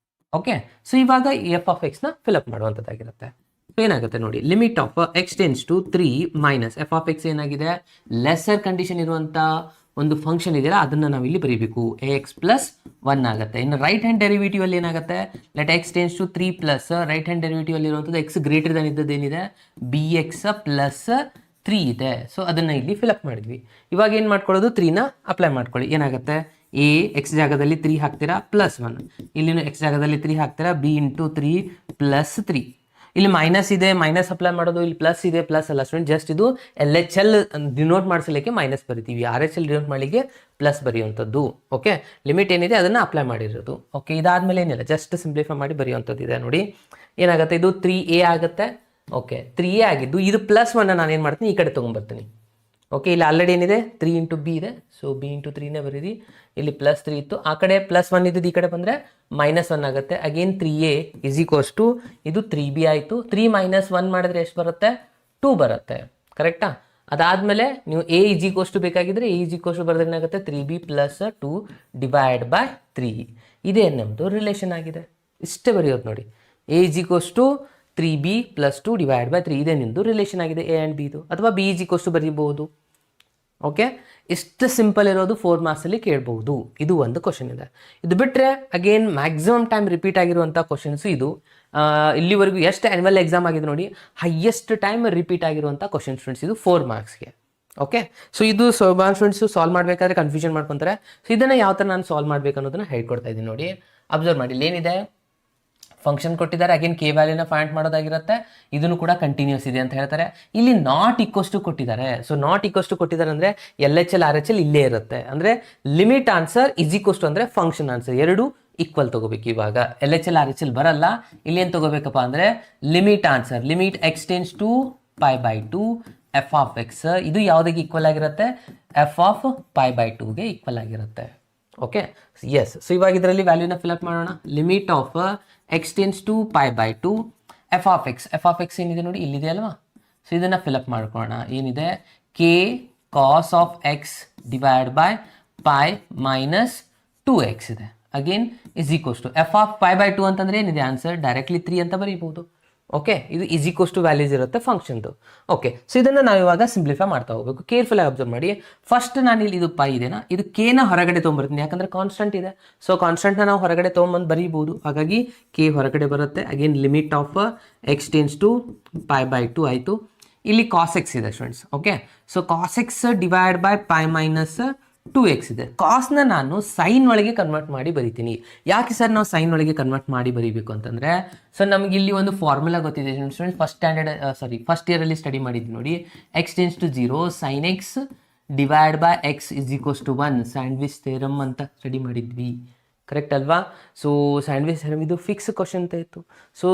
ಓಕೆ, ಸೊ ಇವಾಗ ಎಫ್ ಆಫ್ ಎಕ್ಸ್ನ ಫಿಲ್ಅಪ್ ಮಾಡುವಂಥದ್ದಾಗಿರುತ್ತೆ. ಏನಾಗುತ್ತೆ ನೋಡಿ, limit of X tends to 3 minus F of X ಏನಾಗಿದೆ? ಲೆಸ್ಸರ್ ಕಂಡೀಷನ್ ಇರುವಂಥ ಒಂದು ಫಂಕ್ಷನ್ ಇದೆಯಲ್ಲ ಅದನ್ನು ನಾವು ಇಲ್ಲಿ ಬರೀಬೇಕು. ಎ ಎಕ್ಸ್ ಪ್ಲಸ್ 1 ಆಗುತ್ತೆ. ಇನ್ನು ರೈಟ್ ಹ್ಯಾಂಡ್ ಡೆರಿವೇಟಿವ್ ಅಲ್ಲಿ ಏನಾಗುತ್ತೆ? Let X tends to 3 plus right hand derivative ಅಲ್ಲಿ ಇರುವಂಥದ್ದು ಎಕ್ಸ್ ಗ್ರೇಟರ್ ದನ್ ಇದ್ದದ್ದು ಏನಿದೆ? ಬಿ ಎಕ್ಸ್ ಪ್ಲಸ್ 3 ಇದೆ. ಸೊ ಅದನ್ನ ಇಲ್ಲಿ ಫಿಲ್ಅಪ್ ಮಾಡಿದ್ವಿ. ಇವಾಗ ಏನು ಮಾಡ್ಕೊಳ್ಳೋದು? 3ನ ಅಪ್ಲೈ ಮಾಡ್ಕೊಳ್ಳಿ. ಏನಾಗುತ್ತೆ? ಎ ಎಕ್ಸ್ ಜಾಗದಲ್ಲಿ 3 ಹಾಕ್ತೀರಾ ಪ್ಲಸ್ 1, ಇಲ್ಲಿನೂ ಎಕ್ಸ್ ಜಾಗದಲ್ಲಿ 3 ಹಾಕ್ತೀರಾ, ಬಿ ಇಂಟು 3 ಪ್ಲಸ್ 3. ಇಲ್ಲಿ ಮೈನಸ್ ಇದೆ, ಮೈನಸ್ ಅಪ್ಲೈ ಮಾಡೋದು. ಇಲ್ಲಿ ಪ್ಲಸ್ ಇದೆ, ಪ್ಲಸ್ ಅಲ್ಲ ಸ್ಟೂಡೆಂಟ್, ಜಸ್ಟ್ ಇದು ಎಲ್ ಎಚ್ ಎಲ್ ಡಿನೋಟ್ ಮಾಡಿಸಲಿಕ್ಕೆ ಮೈನಸ್ ಬರಿತೀವಿ, ಆರ್ ಎಚ್ ಎಲ್ ಡಿನೋಟ್ ಮಾಡಲಿಕ್ಕೆ ಪ್ಲಸ್ ಬರೆಯುವಂಥದ್ದು. ಓಕೆ, ಲಿಮಿಟ್ ಏನಿದೆ ಅದನ್ನು ಅಪ್ಲೈ ಮಾಡಿರೋದು. ಓಕೆ, ಇದಾದ್ಮೇಲೆ ಏನಿಲ್ಲ, ಜಸ್ಟ್ ಸಿಂಪ್ಲಿಫೈ ಮಾಡಿ ಬರೆಯುವಂಥದ್ದು ಇದೆ ನೋಡಿ. ಏನಾಗುತ್ತೆ? ಇದು 3a ಆಗುತ್ತೆ. ಓಕೆ, 3a ಆಗಿದ್ದು ಇದು ಪ್ಲಸ್ 1 ನಾನು ಏನು ಮಾಡ್ತೀನಿ? ಈ ಕಡೆ ತೊಗೊಂಡ್ಬರ್ತೀನಿ. ಓಕೆ, ಇಲ್ಲಿ ಆಲ್ರೆಡಿ ಏನಿದೆ? 3 ಇಂಟು ಬಿ ಇದೆ. ಸೊ ಬಿ ಇಂಟು 3ನೇ ಬರೀರಿ. ಇಲ್ಲಿ ಪ್ಲಸ್ 3 ಇತ್ತು, ಆ ಕಡೆ ಪ್ಲಸ್ 1 ಇದ್ದು, ಈ ಕಡೆ ಬಂದರೆ ಮೈನಸ್ 1 ಆಗುತ್ತೆ. Again 3a is equals to ಇದು 3b ಆಯಿತು. 3 ಮೈನಸ್ 1 ಮಾಡಿದ್ರೆ ಎಷ್ಟು ಬರುತ್ತೆ? 2 ಬರುತ್ತೆ. ಕರೆಕ್ಟಾ? ಅದಾದಮೇಲೆ ನೀವು ಎ ಇಸ್ ಈಕ್ವಲ್ಸ್ ಟು ಬೇಕಾಗಿದ್ರೆ ಎ ಇಸ್ ಈಕ್ವಲ್ಸ್ ಟು ಬರೆದ್ರೆ ಏನಾಗುತ್ತೆ? 3b plus 2 divide by 3. ಇದೇ ನಮ್ಮದು ರಿಲೇಷನ್ ಆಗಿದೆ. ಇಷ್ಟೇ ಬರೆಯೋದು ನೋಡಿ. A is equals to 3b plus 2 divide by 3 ಇದೇ ನಿಮ್ಮದು ರಿಲೇಷನ್ ಆಗಿದೆ ಎ ಆ್ಯಂಡ್ ಬಿದು. ಅಥವಾ ಬಿ ಇಸ್ ಈಕ್ವಲ್ಸ್ ಟು ಬರೀಬಹುದು. ಓಕೆ, ಇಷ್ಟು ಸಿಂಪಲ್ ಇರೋದು 4 ಮಾರ್ಕ್ಸಲ್ಲಿ ಕೇಳಬಹುದು. ಇದು ಒಂದು ಕ್ವಶನ್ ಇದೆ. ಇದು ಬಿಟ್ಟರೆ ಅಗೇನ್ ಮ್ಯಾಕ್ಸಿಮಮ್ ಟೈಮ್ ರಿಪೀಟ್ ಆಗಿರುವಂಥ ಕ್ವಶನ್ಸು ಇದು. ಇಲ್ಲಿವರೆಗೂ ಎಷ್ಟು ಆ್ಯನ್ಯುವಲ್ ಎಕ್ಸಾಮ್ ಆಗಿದೆ ನೋಡಿ, ಹೈಯೆಸ್ಟ್ ಟೈಮ್ ರಿಪೀಟ್ ಆಗಿರುವಂಥ ಕ್ವಶನ್ ಸ್ಟೂಡೆಂಟ್ಸ್ ಇದು 4 ಮಾರ್ಕ್ಸ್ಗೆ. ಓಕೆ, ಸೊ ಇದು ಸ್ಟೂಡೆಂಟ್ಸು ಸಾಲ್ವ್ ಮಾಡಬೇಕಾದ್ರೆ ಕನ್ಫ್ಯೂಷನ್ ಮಾಡ್ಕೊತಾರೆ. ಸೊ ಇದನ್ನು ಯಾವ ಥರ ನಾನು ಸಾಲ್ವ್ ಮಾಡಬೇಕು ಅನ್ನೋದನ್ನ ಹೇಳ್ಕೊಡ್ತಾ ಇದ್ದೀನಿ ನೋಡಿ. ಅಬ್ಸರ್ವ್ ಮಾಡಿ, ಇಲ್ಲಿ ಏನಿದೆ? ಫಂಕ್ಷನ್ ಕೊಟ್ಟಿದ್ದಾರೆ. ಅಗೇನ್ ಕೆ ವ್ಯಾಲ್ಯೂನ ಫೈಂಡ್ ಮಾಡೋದಾಗಿರುತ್ತೆ. ಇದನ್ನು ಕೂಡ ಕಂಟಿನ್ಯೂಸ್ ಇದೆ ಅಂತ ಹೇಳ್ತಾರೆ. ಇಲ್ಲಿ ನಾಟ್ ಈಕ್ವಲ್ಸ್ ಟು ಕೊಟ್ಟಿದ್ದಾರೆ. ಸೊ ನಾಟ್ ಈಕ್ವಲ್ಸ್ ಟು ಕೊಟ್ಟಿದ್ದಾರೆ ಅಂದರೆ L H L R H L ಇಲ್ಲೇ ಇರುತ್ತೆ. ಅಂದರೆ limit answer is equals to ಅಂದರೆ ಫಂಕ್ಷನ್ ಆನ್ಸರ್ ಎರಡು ಈಕ್ವಲ್ ತಗೋಬೇಕು. ಇವಾಗ L H L R H L ಬರಲ್ಲ. ಇಲ್ಲಿ ಏನು ತಗೋಬೇಕಪ್ಪ ಅಂದರೆ limit answer, limit x tends to π/2 f of x ಇದು ಯಾವುದಕ್ಕೆ ಈಕ್ವಲ್ ಆಗಿರುತ್ತೆ? ಎಫ್ ಆಫ್ π/2ಗೆ ಈಕ್ವಲ್ ಆಗಿರುತ್ತೆ. Okay, yes. ಸೊ ಇವಾಗ ಇದರಲ್ಲಿ ವ್ಯಾಲ್ಯೂನ ಫಿಲ್ಅಪ್ ಮಾಡೋಣ. Limit of X tends to π/2 f of x. F of x ಏನಿದೆ ನೋಡಿ, ಇಲ್ಲಿದೆ ಅಲ್ವಾ? ಸೊ ಇದನ್ನು ಫಿಲ್ಅಪ್ ಮಾಡ್ಕೊಳ್ಳೋಣ. ಏನಿದೆ? K cos of x divide by pi minus 2x ಇದೆ. Again is equals to f of π/2 ಅಂತಂದ್ರೆ ಏನಿದೆ ಆನ್ಸರ್? ಡೈರೆಕ್ಟ್ಲಿ 3 ಅಂತ ಬರೀಬಹುದು. ಓಕೆ, ಇದು ಇಸ್ ಈಕ್ವಲ್ಸ್ ಟು ವ್ಯಾಲ್ಯೂಸ್ ಇರುತ್ತೆ ಫಂಕ್ಷನ್ದು. ಓಕೆ, ಸೊ ಇದನ್ನು ನಾವು ಇವಾಗ ಸಿಂಪ್ಲಿಫೈ ಮಾಡ್ತಾ ಹೋಗಬೇಕು. ಕೇರ್ಫುಲ್ ಆಗಿ ಅಬ್ಸರ್ವ್ ಮಾಡಿ. ಫಸ್ಟ್ ನಾನು ಇಲ್ಲಿ ಇದು ಪೈ ಇದೆನಾ, ಇದು ಕೇನ ಹೊರಗಡೆ ತೊಗೊಂಬರ್ತೀನಿ, ಯಾಕಂದ್ರೆ ಕಾನ್ಸ್ಟೆಂಟ್ ಇದೆ. ಸೊ ಕಾನ್ಸ್ಟೆಂಟ್ನ ನಾವು ಹೊರಗಡೆ ತೊಗೊಂಬಂದು ಬರೀಬಹುದು. ಹಾಗಾಗಿ ಕೆ ಹೊರಗಡೆ ಬರುತ್ತೆ. Again limit of X tends to π/2 ಆಯಿತು. ಇಲ್ಲಿ ಕಾಸ್ ಎಕ್ಸ್ ಇದೆ students. Okay, so cos x divide by pi minus 2x ಇದೆ. ಕಾಸ್ನ ನಾನು ಸೈನ್ ಒಳಗೆ ಕನ್ವರ್ಟ್ ಮಾಡಿ ಬರಿತೀನಿ. ಯಾಕೆ ಸರ್ ನಾವು ಸೈನ್ ಒಳಗೆ ಕನ್ವರ್ಟ್ ಮಾಡಿ ಬರೀಬೇಕು ಅಂತಂದರೆ, ಸೊ ನಮಗೆ ಇಲ್ಲಿ ಒಂದು ಫಾರ್ಮುಲಾ ಗೊತ್ತಿದೆ ಸ್ಟೂಡೆಂಟ್ಸ್. ಫಸ್ಟ್ ಇಯರಲ್ಲಿ ಸ್ಟಡಿ ಮಾಡಿದ್ವಿ ನೋಡಿ. X tends to 0 sine X divide by X is equals to 1 sandwich theorem ಅಂತ ಸ್ಟಡಿ ಮಾಡಿದ್ವಿ. ಕರೆಕ್ಟ್ ಅಲ್ವಾ? ಸೊ ಸ್ಯಾಂಡ್ವಿಚ್ ಥಿಯರಮ್ ಇದು ಫಿಕ್ಸ್ ಕ್ವಶನ್ ಅಂತ ಇತ್ತು. So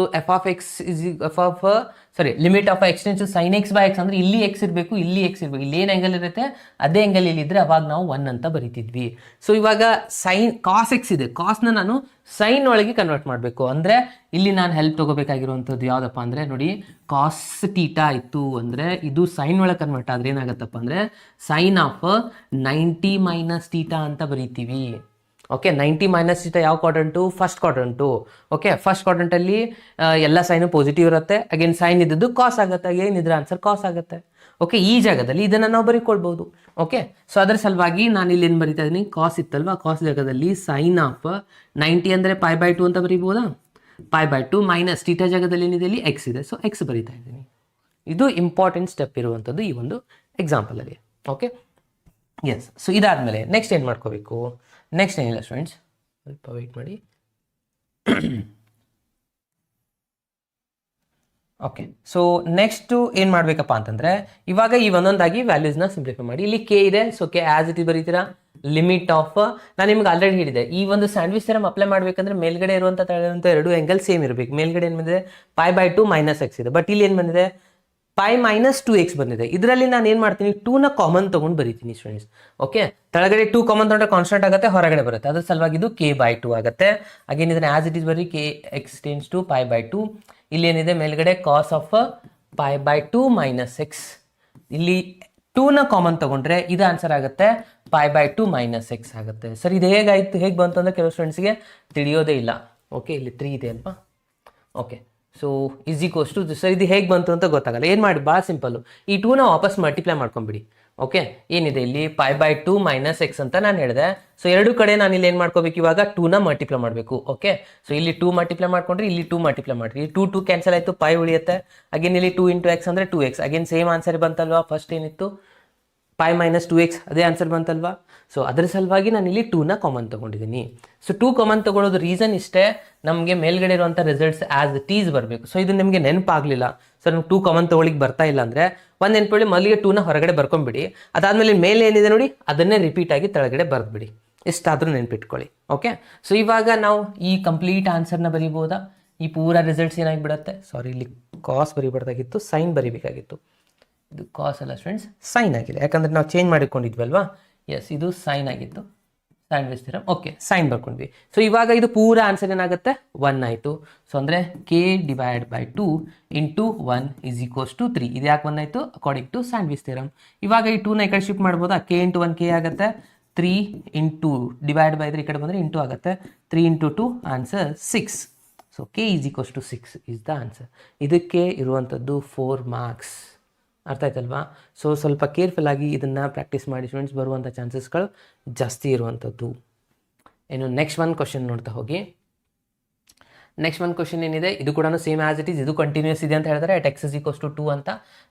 limit of X tends to sine X by X ಅಂದರೆ ಇಲ್ಲಿ ಎಕ್ಸ್ ಇರಬೇಕು, ಇಲ್ಲಿ ಎಕ್ಸ್ ಇರಬೇಕು. ಇಲ್ಲಿ ಏನು ಆ್ಯಂಗಲ್ ಇರುತ್ತೆ ಅದೇ ಆ್ಯಂಗಲ್ ಇಲ್ಲಿದ್ದರೆ ಅವಾಗ ನಾವು 1 ಅಂತ ಬರಿತಿದ್ವಿ. ಸೊ ಇವಾಗ ಸೈನ್ ಕಾಸ್ ಎಕ್ಸ್ ಇದೆ, ಕಾಸ್ನ ನಾನು ಸೈನ್ ಒಳಗೆ ಕನ್ವರ್ಟ್ ಮಾಡಬೇಕು. ಅಂದರೆ ಇಲ್ಲಿ ನಾನು ಹೆಲ್ಪ್ ತೊಗೋಬೇಕಾಗಿರುವಂಥದ್ದು ಯಾವುದಪ್ಪ ಅಂದರೆ ನೋಡಿ, ಕಾಸ್ ಟೀಟಾ ಇತ್ತು ಅಂದರೆ ಇದು ಸೈನ್ ಒಳಗೆ ಕನ್ವರ್ಟ್ ಆದರೆ ಏನಾಗುತ್ತಪ್ಪ ಅಂದರೆ ಸೈನ್ ಆಫ್ 90 ಮೈನಸ್ ಟೀಟಾ ಅಂತ ಬರೀತೀವಿ. ಓಕೆ, 90 ಮೈನಸ್ ಥೀಟಾ ಯಾವ ಕ್ವಾಡ್ರಂಟು? ಫಸ್ಟ್ ಕ್ವಾಡ್ರಂಟು. ಓಕೆ, ಫಸ್ಟ್ ಕ್ವಾಡ್ರಂಟಲ್ಲಿ ಎಲ್ಲ ಸೈನು ಪಾಸಿಟಿವ್ ಇರುತ್ತೆ. ಅಗೇನ್ ಸೈನ್ ಇದ್ದದ್ದು ಕಾಸ್ ಆಗುತ್ತೆ. ಅಗೇನ್ ಇದ್ರ ಆನ್ಸರ್ ಕಾಸ್ ಆಗುತ್ತೆ. ಓಕೆ, ಈ ಜಾಗದಲ್ಲಿ ಇದನ್ನು ನಾವು ಬರೀಕೊಳ್ಬೋದು. ಓಕೆ, ಸೊ ಅದರ ಸಲುವಾಗಿ ನಾನು ಇಲ್ಲಿ ಏನು ಬರಿತಾ ಇದ್ದೀನಿ? ಕಾಸ್ ಇತ್ತಲ್ವಾ, ಕಾಸ್ ಜಾಗದಲ್ಲಿ ಸೈನ್ ಆಫ್ 90 ಅಂದರೆ π/2 ಅಂತ ಬರೀಬೋದಾ? π/2 ಮೈನಸ್ ಟೀಟಾ ಜಾಗದಲ್ಲಿ ಏನಿದೆ? ಇಲ್ಲಿ ಎಕ್ಸ್ ಇದೆ. ಸೊ ಎಕ್ಸ್ ಬರೀತಾ ಇದ್ದೀನಿ. ಇದು ಇಂಪಾರ್ಟೆಂಟ್ ಸ್ಟೆಪ್ ಇರುವಂಥದ್ದು ಈ ಒಂದು ಎಕ್ಸಾಂಪಲಲ್ಲಿ. Okay, yes. ಸೊ ಇದಾದಮೇಲೆ ನೆಕ್ಸ್ಟ್ ಏನು ಮಾಡ್ಕೋಬೇಕು, ನೆಕ್ಸ್ಟ್ ಏನಿಲ್ಲ ಸ್ಟೂಡೆಂಟ್ಸ್, ಸ್ವಲ್ಪ ವೆಯ್ಟ್ ಮಾಡಿ. ಓಕೆ, ಸೊ ನೆಕ್ಸ್ಟ್ ಏನು ಮಾಡಬೇಕಪ್ಪ ಅಂತಂದರೆ, ಇವಾಗ ಈ ಒಂದೊಂದಾಗಿ ವ್ಯಾಲ್ಯೂಸ್ನ ಸಿಂಪ್ಲಿಫೈ ಮಾಡಿ. ಇಲ್ಲಿ ಕೆ ಇದೆ, ಸೊ ಕೆ ಆಸ್ ಇಟ್ ಬರೀತೀರಾ. ಲಿಮಿಟ್ ಆಫ್, ನಾನು ನಿಮ್ಗೆ ಆಲ್ರೆಡಿ ಹೇಳಿದೆ, ಈ ಒಂದು ಸ್ಯಾಂಡ್ವಿಚ್ ಥೆರಮ್ ಅಪ್ಲೈ ಮಾಡಬೇಕಂದ್ರೆ ಮೇಲ್ಗಡೆ ಇರುವಂಥ ಎರಡು ಆ್ಯಂಗಲ್ ಸೇಮ್ ಇರಬೇಕು. ಮೇಲ್ಗಡೆ ಏನು ಬಂದಿದೆ π/2 - x ಇದೆ, ಬಟ್ ಇಲ್ಲಿ ಏನು ಬಂದಿದೆ π - 2x ಬಂದಿದೆ. ಇದರಲ್ಲಿ ನಾನು ಏನು ಮಾಡ್ತೀನಿ, 2ನ ಕಾಮನ್ ತೊಗೊಂಡು ಬರೀತೀನಿ ಸ್ಟೂಡೆಂಟ್ಸ್. ಓಕೆ, ಕೆಳಗಡೆ 2 ಕಾಮನ್ ತೊಗೊಂಡ್ರೆ ಕಾನ್ಸ್ಟೆಂಟ್ ಆಗುತ್ತೆ, ಹೊರಗಡೆ ಬರುತ್ತೆ, ಅದ್ರ ಸಲುವಾಗಿ ಇದು k/2 ಆಗುತ್ತೆ. ಅಗೇನ್ ಇದನ್ನ ಆಸ್ ಇಟ್ ಈಸ್ ಬರೀ kx → π/2. ಇಲ್ಲಿ ಏನಿದೆ ಮೇಲ್ಗಡೆ ಕಾಸ್ ಆಫ್ π/2 - x. ಇಲ್ಲಿ 2ನ ಕಾಮನ್ ತಗೊಂಡ್ರೆ ಇದು ಆನ್ಸರ್ ಆಗುತ್ತೆ π/2 - x ಆಗುತ್ತೆ. ಸರ್ ಇದು ಹೇಗಾಯ್ತು, ಹೇಗೆ ಬಂತು ಅಂದರೆ ಕೆಲವು ಸ್ಟೂಡೆಂಟ್ಸ್ಗೆ ತಿಳಿಯೋದೇ ಇಲ್ಲ. ಓಕೆ, ಇಲ್ಲಿ 3 ಇದೆ ಅಲ್ವಾ. ಓಕೆ, ಸೊ = ಸರ್ ಇದು ಹೇಗೆ ಬಂತು ಅಂತ ಗೊತ್ತಾಗಲ್ಲ. ಏನು ಮಾಡಿ, ಭಾಳ ಸಿಂಪಲ್ಲು, ಈ 2ನ ವಾಪಸ್ ಮಲ್ಟಿಪ್ಲೈ ಮಾಡ್ಕೊಂಬಿಡಿ. ಓಕೆ, ಏನಿದೆ ಇಲ್ಲಿ π/2 - x ಅಂತ ನಾನು ಹೇಳಿದೆ. ಸೊ ಎರಡು ಕಡೆ ನಾನು ಇಲ್ಲಿ ಏನು ಮಾಡ್ಕೋಬೇಕು, ಇವಾಗ 2ನ ಮಲ್ಟಿಪ್ಲೈ ಮಾಡಬೇಕು. ಓಕೆ, ಸೊ ಇಲ್ಲಿ 2 ಮಲ್ಟಿಪ್ಲೈ ಮಾಡ್ಕೊಂಡ್ರೆ ಇಲ್ಲಿ 2 ಮಲ್ಟಿಪ್ಲೈ ಮಾಡಿರಿ. 2 ಕ್ಯಾನ್ಸಲ್ ಆಯಿತು, π ಉಳಿಯುತ್ತೆ. ಅಗೇನ್ ಇಲ್ಲಿ 2 × x ಅಂದರೆ 2x. ಅಗೇನ್ ಸೇಮ್ ಆನ್ಸರ್ ಬಂತಲ್ವಾ, ಫಸ್ಟ್ ಏನಿತ್ತು π - 2x, ಅದೇ ಆನ್ಸರ್ ಬಂತಲ್ವಾ. ಸೊ ಅದ್ರ ಸಲುವಾಗಿ ನಾನು ಇಲ್ಲಿ 2ನ ಕಾಮನ್ ತೊಗೊಂಡಿದ್ದೀನಿ. ಸೊ 2 ಕಾಮನ್ ತೊಗೊಳ್ಳೋದು ರೀಸನ್ ಇಷ್ಟೇ, ನಮಗೆ ಮೇಲ್ಗಡೆ ಇರುವಂಥ ರಿಸಲ್ಟ್ಸ್ ಆಸ್ ಇಟ್ ಈಸ್ ಬರಬೇಕು. ಸೊ ಇದು ನಿಮಗೆ ನೆನಪಾಗಲಿಲ್ಲ, ಸರ್ ನಮ್ಗೆ 2 ಕಾಮನ್ ತೊಗೊಳಿಕ್ಕೆ ಬರ್ತಾ ಇಲ್ಲ ಅಂದರೆ ಒಂದು ನೆನಪುಳಿ, ಮೊದಲಿಗೆ 2ನ ಹೊರಗಡೆ ಬರ್ಕೊಂಬಿಡಿ. ಅದಾದಮೇಲೆ ಮೇಲೆ ಏನಿದೆ ನೋಡಿ ಅದನ್ನೇ ರಿಪೀಟ್ ಆಗಿ ತೆಳಗಡೆ ಬರೆದ್ಬಿಡಿ. ಇಷ್ಟಾದರೂ ನೆನ್ಪಿಟ್ಕೊಳ್ಳಿ. ಓಕೆ, ಸೊ ಇವಾಗ ನಾವು ಈ ಕಂಪ್ಲೀಟ್ ಆನ್ಸರ್ನ ಬರೀಬೋದಾ. ಈ ಪೂರ ರಿಸಲ್ಟ್ಸ್ ಏನಾಗಿಬಿಡುತ್ತೆ, ಸಾರಿ ಇಲ್ಲಿ ಕಾಸ್ ಬರಿಬಾರ್ದಾಗಿತ್ತು, ಸೈನ್ ಬರಿಬೇಕಾಗಿತ್ತು. ಇದು ಕಾಸ್ ಅಲ್ಲ ಸ್ಟೂಡೆಂಟ್ಸ್, ಸೈನ್ ಆಗಿದೆ, ಯಾಕಂದರೆ ನಾವು ಚೇಂಜ್ ಮಾಡಿಕೊಂಡಿದ್ವಲ್ವಾ. ಎಸ್, ಇದು ಸೈನ್ ಆಗಿತ್ತು, ಸ್ಯಾಂಡ್ವಿಚ್ ಥೆರಮ್. ಓಕೆ, ಸೈನ್ ಬರ್ಕೊಂಡ್ವಿ. ಸೊ ಇವಾಗ ಇದು ಪೂರ ಆನ್ಸರ್ ಏನಾಗುತ್ತೆ, 1 ಆಯಿತು. ಸೊ ಅಂದರೆ k/2 × 1 = 3. ಇದು ಯಾಕೆ 1 ಆಯಿತು, ಅಕಾರ್ಡಿಂಗ್ ಟು ಸ್ಯಾಂಡ್ವಿಚ್ ಥೆರಮ್. ಇವಾಗ ಈ 2ನ ಈ ಕಡೆ ಶಿಫ್ಟ್ ಮಾಡ್ಬೋದಾ, k × 1 k ಆಗುತ್ತೆ, 3 × ಡಿವೈಡ್ ಈ ಕಡೆ ಬಂದರೆ ಇಂಟು ಆಗುತ್ತೆ. 3 × 2 answer 6. So k = 6 is the answer. ಇದಕ್ಕೆ ಇರುವಂಥದ್ದು 4 ಮಾರ್ಕ್ಸ್. ಅರ್ಥ ಆಯ್ತಲ್ವಾ. ಸೊ ಸ್ವಲ್ಪ ಕೇರ್ಫುಲ್ ಆಗಿ ಇದನ್ನು ಪ್ರಾಕ್ಟೀಸ್ ಮಾಡಿ ಸ್ಟೂಡೆಂಟ್ಸ್, ಬರುವಂಥ ಚಾನ್ಸಸ್ಗಳು ಜಾಸ್ತಿ ಇರುವಂಥದ್ದು. ಏನು ನೆಕ್ಸ್ಟ್ ಒಂದು ಕ್ವಶನ್ ನೋಡ್ತಾ ಹೋಗಿ. ನೆಕ್ಸ್ಟ್ ಒಂದು ಕ್ವಶನ್ ಏನಿದೆ, ಇದು ಕೂಡ ಸೇಮ್ ಆಸ್ ಇಟ್ ಈಸ್, ಇದು ಕಂಟಿನ್ಯೂಸ್ ಇದೆ ಅಂತ ಹೇಳ್ತಾರೆ, at x = 2 ಅಂತ.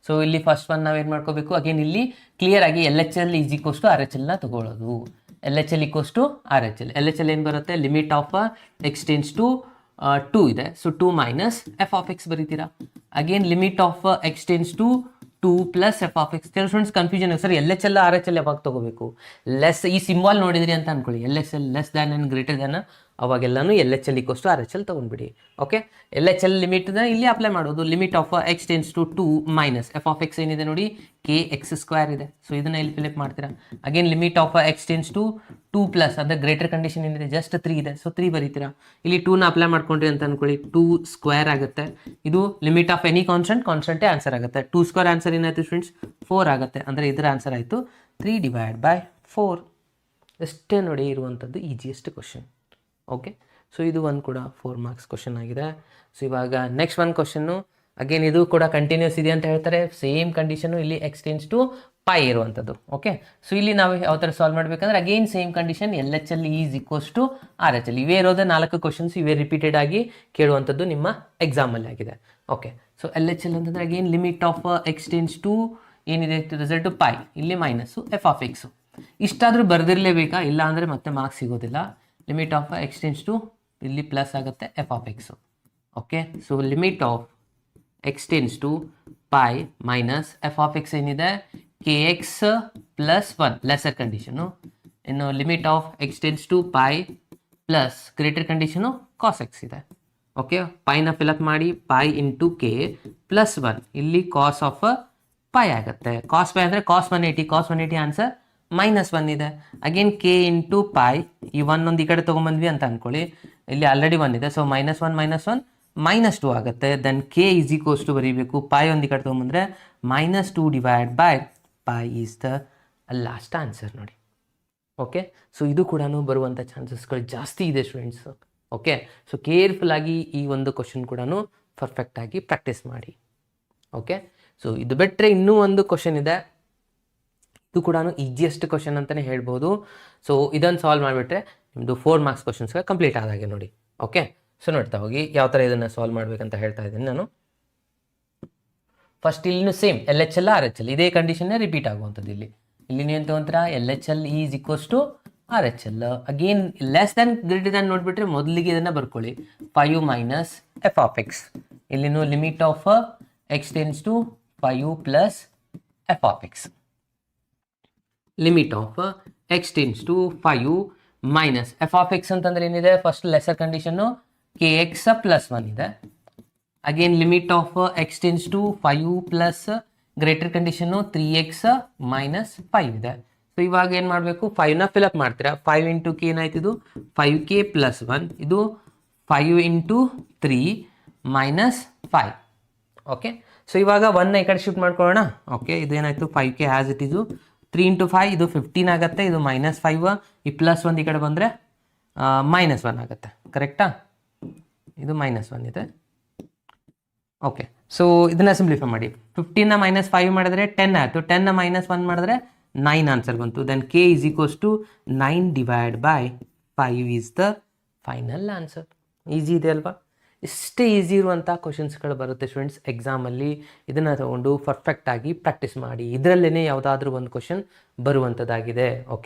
ಸೊ ಇಲ್ಲಿ ಫಸ್ಟ್ ಒನ್ ನಾವೇನು ಮಾಡ್ಕೋಬೇಕು, ಅಗೇನ್ ಇಲ್ಲಿ ಕ್ಲಿಯರ್ ಆಗಿ LHL = RHLನ ತಗೊಳ್ಳೋದು. LHL = RHL. LHL ಏನು ಬರುತ್ತೆ, ಲಿಮಿಟ್ ಆಫ್ x → 2 ಇದೆ. ಸೊ 2 - f(x) ಬರೀತೀರಾ. Again limit of x → 2 + f(x). ಕೆಲವು students confusion sir LHL RHL ಯಾವಾಗ ತಗೋಬೇಕು, ಲೆಸ್ ಈ ಸಿಂಬಾಲ್ ನೋಡಿದ್ರಿ ಅಂತ ಅನ್ಕೊಳ್ಳಿ, LHL less than and greater than, ಅವಾಗೆಲ್ಲನೂ LHL = RHL ತೊಗೊಂಡ್ಬಿಡಿ. ಓಕೆ, LHL ಲಿಮಿಟ್ನ ಇಲ್ಲಿ ಅಪ್ಲೈ ಮಾಡೋದು. ಲಿಮಿಟ್ ಆಫ್ x → 2 - f(x) ಏನಿದೆ ನೋಡಿ, kx² ಇದೆ. ಸೊ ಇದನ್ನ ಇಲ್ಲಿ ಫಿಲಿಪ್ ಮಾಡ್ತೀರಾ. ಅಗೇನ್ ಲಿಮಿಟ್ ಆಫ್ x → 2 + ಅಂದರೆ ಗ್ರೇಟರ್ ಕಂಡೀಷನ್ ಏನಿದೆ, ಜಸ್ಟ್ 3 ಇದೆ. ಸೊ 3 ಬರೀತೀರಾ. ಇಲ್ಲಿ 2ನ ಅಪ್ಲೈ ಮಾಡ್ಕೊಂಡ್ರಿ ಅಂತ ಅನ್ಕೊಳ್ಳಿ, 2² ಆಗುತ್ತೆ. ಇದು ಲಿಮಿಟ್ ಆಫ್ ಎನಿ ಕಾನ್ಸ್ಟೆಂಟೇ ಆನ್ಸರ್ ಆಗುತ್ತೆ. 2² ಆನ್ಸರ್ ಏನಾಯಿತು ಸ್ಟೂಡೆಂಟ್ಸ್, 4 ಆಗುತ್ತೆ. ಅಂದರೆ ಇದರ ಆನ್ಸರ್ ಆಯಿತು 3/4. ಅಷ್ಟೇ ನೋಡಿ ಇರುವಂಥದ್ದು ಈಸಿಯೆಸ್ಟ್ ಕ್ವಶನ್. ಓಕೆ, ಸೊ ಇದು ಒಂದು ಕೂಡ 4 ಮಾರ್ಕ್ಸ್ ಕ್ವಶನ್ ಆಗಿದೆ. ಸೊ ಇವಾಗ ನೆಕ್ಸ್ಟ್ ಒಂದು ಕ್ವಶನ್ನು, ಅಗೇನ್ ಇದು ಕೂಡ ಕಂಟಿನ್ಯೂಸ್ ಇದೆ ಅಂತ ಹೇಳ್ತಾರೆ. ಸೇಮ್ ಕಂಡೀಷನು ಇಲ್ಲಿ x → π ಇರುವಂಥದ್ದು. ಓಕೆ, ಸೊ ಇಲ್ಲಿ ನಾವು ಯಾವ ಥರ ಸಾಲ್ವ್ ಮಾಡಬೇಕಂದ್ರೆ again same condition, LHL = RHL. ಇವೇ ಇರೋದೇ 4 ಕ್ವಶನ್ಸ್, ಇವೇ ರಿಪೀಟೆಡ್ ಆಗಿ ಕೇಳುವಂಥದ್ದು ನಿಮ್ಮ ಎಕ್ಸಾಮಲ್ಲಿ ಆಗಿದೆ. ಓಕೆ, ಸೊ LHL ಅಂತಂದರೆ ಅಗೇನ್ ಲಿಮಿಟ್ ಆಫ್ x → 2 ಏನಿದೆ ರಿಸಲ್ಟು π, ಇಲ್ಲಿ ಮೈನಸ್ಸು f(x). ಇಷ್ಟಾದರೂ ಬರೆದಿರಲೇಬೇಕಾ, ಇಲ್ಲ ಅಂದರೆ ಮತ್ತೆ ಮಾರ್ಕ್ಸ್ ಸಿಗೋದಿಲ್ಲ. ಲಿಮಿಟ್ ಆಫ್ x → 2 ಇಲ್ಲಿ ಪ್ಲಸ್ ಆಗುತ್ತೆ f(x). Okay, so limit of x → 2 π - f(x) ಏನಿದೆ kx + 1 ಲೆಸರ್ ಕಂಡೀಷನು. ಇನ್ನು limit of x → 2 π plus greater condition cos x ಇದೆ. ಓಕೆ, ಪೈನ ಫಿಲಪ್ ಮಾಡಿ, π × k + 1 ಇಲ್ಲಿ ಕಾಸ್ ಆಫ್ π ಆಗುತ್ತೆ. cos π ಅಂದರೆ cos 180 ಆನ್ಸರ್ -1 ಇದೆ. ಅಗೇನ್ k × π, ಈ 1 ಒಂದು ಈ ಕಡೆ ತೊಗೊಂಬಂದ್ವಿ ಅಂತ ಅಂದ್ಕೊಳ್ಳಿ, ಇಲ್ಲಿ ಆಲ್ರೆಡಿ 1 ಇದೆ. ಸೊ -1 - 2 ಆಗುತ್ತೆ. ದೆನ್ k = ಬರೀಬೇಕು, π ಒಂದು ಈ ಕಡೆ ತೊಗೊಂಬಂದರೆ -2/π ಈಸ್ ದ ಲಾಸ್ಟ್ ಆನ್ಸರ್ ನೋಡಿ. ಓಕೆ, ಸೊ ಇದು ಕೂಡ ಬರುವಂಥ ಚಾನ್ಸಸ್ಗಳು ಜಾಸ್ತಿ ಇದೆ ಸ್ಟೂಡೆಂಟ್ಸ್. ಓಕೆ, ಸೊ ಕೇರ್ಫುಲ್ ಆಗಿ ಈ ಒಂದು ಕ್ವಶನ್ ಕೂಡ ಪರ್ಫೆಕ್ಟಾಗಿ ಪ್ರಾಕ್ಟೀಸ್ ಮಾಡಿ. ಓಕೆ, ಸೊ ಇದು ಬಿಟ್ಟರೆ ಇನ್ನೂ ಒಂದು ಕ್ವಶನ್ ಇದೆ, ಇದು ಕೂಡ ಈಸಿಯೆಸ್ಟ್ ಕ್ವಶನ್ ಅಂತಲೇ ಹೇಳ್ಬೋದು. ಸೊ ಇದನ್ನು ಸಾಲ್ವ್ ಮಾಡಿಬಿಟ್ರೆ ನಿಮ್ಮದು 4 ಮಾರ್ಕ್ಸ್ ಕ್ವಶನ್ಸ್ಗೆ ಕಂಪ್ಲೀಟ್ ಆದಾಗೆ ನೋಡಿ. ಓಕೆ, ಸೊ ನೋಡ್ತಾ ಹೋಗಿ ಯಾವ ಥರ ಇದನ್ನು ಸಾಲ್ವ್ ಮಾಡಬೇಕಂತ ಹೇಳ್ತಾ ಇದ್ದೀನಿ ನಾನು. ಫಸ್ಟ್ ಇಲ್ಲಿನೂ ಸೇಮ್ LHL RHL ಇದೇ ಕಂಡೀಷನ್ನೇ ರಿಪೀಟ್ ಆಗುವಂಥದ್ದು. ಇಲ್ಲಿ ಇಲ್ಲಿ ನೀವು ತೊಗೊಂತೀರಾ L H L is equals to R H L. Again less than greater than ನೋಡ್ಬಿಟ್ರೆ ಮೊದಲಿಗೆ ಇದನ್ನು ಬರ್ಕೊಳ್ಳಿ 5 ಮೈನಸ್ ಎಫ್ ಆಫ್ ಎಕ್ಸ್. ಇಲ್ಲಿನೂ limit of X tends to 5 plus f of x. Limit of X tends to 5 minus F of x ಅಂತಂದ್ರೆ ಏನಿದೆ, first lesser ಕಂಡೀಷನ್ನು k x plus 1 ಇದೆ. Again limit of X tends to 5 plus greater ಕಂಡೀಷನ್ನು 3x minus 5 ಇದೆ. So ಇವಾಗ ಏನು ಮಾಡಬೇಕು, 5ನ fill up ಮಾಡ್ತೀರಾ. 5 ಇಂಟು ಕೆ ಏನಾಯ್ತಿದು 5k ಪ್ಲಸ್ 1, ಇದು 5 ಇಂಟು 3 ಮೈನಸ್ 5. ಓಕೆ, ಸೊ ಇವಾಗ 1ನ ಈ ಕಡೆ ಶಿಫ್ಟ್ ಮಾಡ್ಕೊಳ್ಳೋಣ. ಓಕೆ, ಇದು ಏನಾಯಿತು 5k ಹ್ಯಾಸ್ ಇಟ್ ಇದು 3 ಇಂಟು 5 ಇದು 15 ಆಗುತ್ತೆ, ಇದು ಮೈನಸ್ 5, ಈ ಪ್ಲಸ್ 1 ಈ ಕಡೆ ಬಂದರೆ ಮೈನಸ್ 1 ಆಗುತ್ತೆ. ಕರೆಕ್ಟಾ? ಇದು ಮೈನಸ್ 1 ಇದೆ. ಓಕೆ, ಸೊ ಇದನ್ನ ಸಿಂಪ್ಲಿಫೈ ಮಾಡಿ. 15ನ ಮೈನಸ್ 5 ಮಾಡಿದ್ರೆ 10 ಆಯಿತು, 10ನ ಮೈನಸ್ 1 ಮಾಡಿದ್ರೆ 9 ಆನ್ಸರ್ ಬಂತು. Then K is equals to 9 divide by 5 is the final answer. Easy ಇದೆ ಅಲ್ವಾ? ಇಷ್ಟೇ ಈಸಿ ಇರುವಂಥ ಕ್ವಶನ್ಸ್ಗಳು ಬರುತ್ತೆ ಸ್ಟೂಡೆಂಟ್ಸ್ ಎಕ್ಸಾಮಲ್ಲಿ. ಇದನ್ನು ತಗೊಂಡು ಪರ್ಫೆಕ್ಟಾಗಿ ಪ್ರಾಕ್ಟೀಸ್ ಮಾಡಿ. ಇದರಲ್ಲೇ ಯಾವುದಾದ್ರೂ ಒಂದು ಕ್ವಶನ್ ಬರುವಂಥದ್ದಾಗಿದೆ. ಓಕೆ.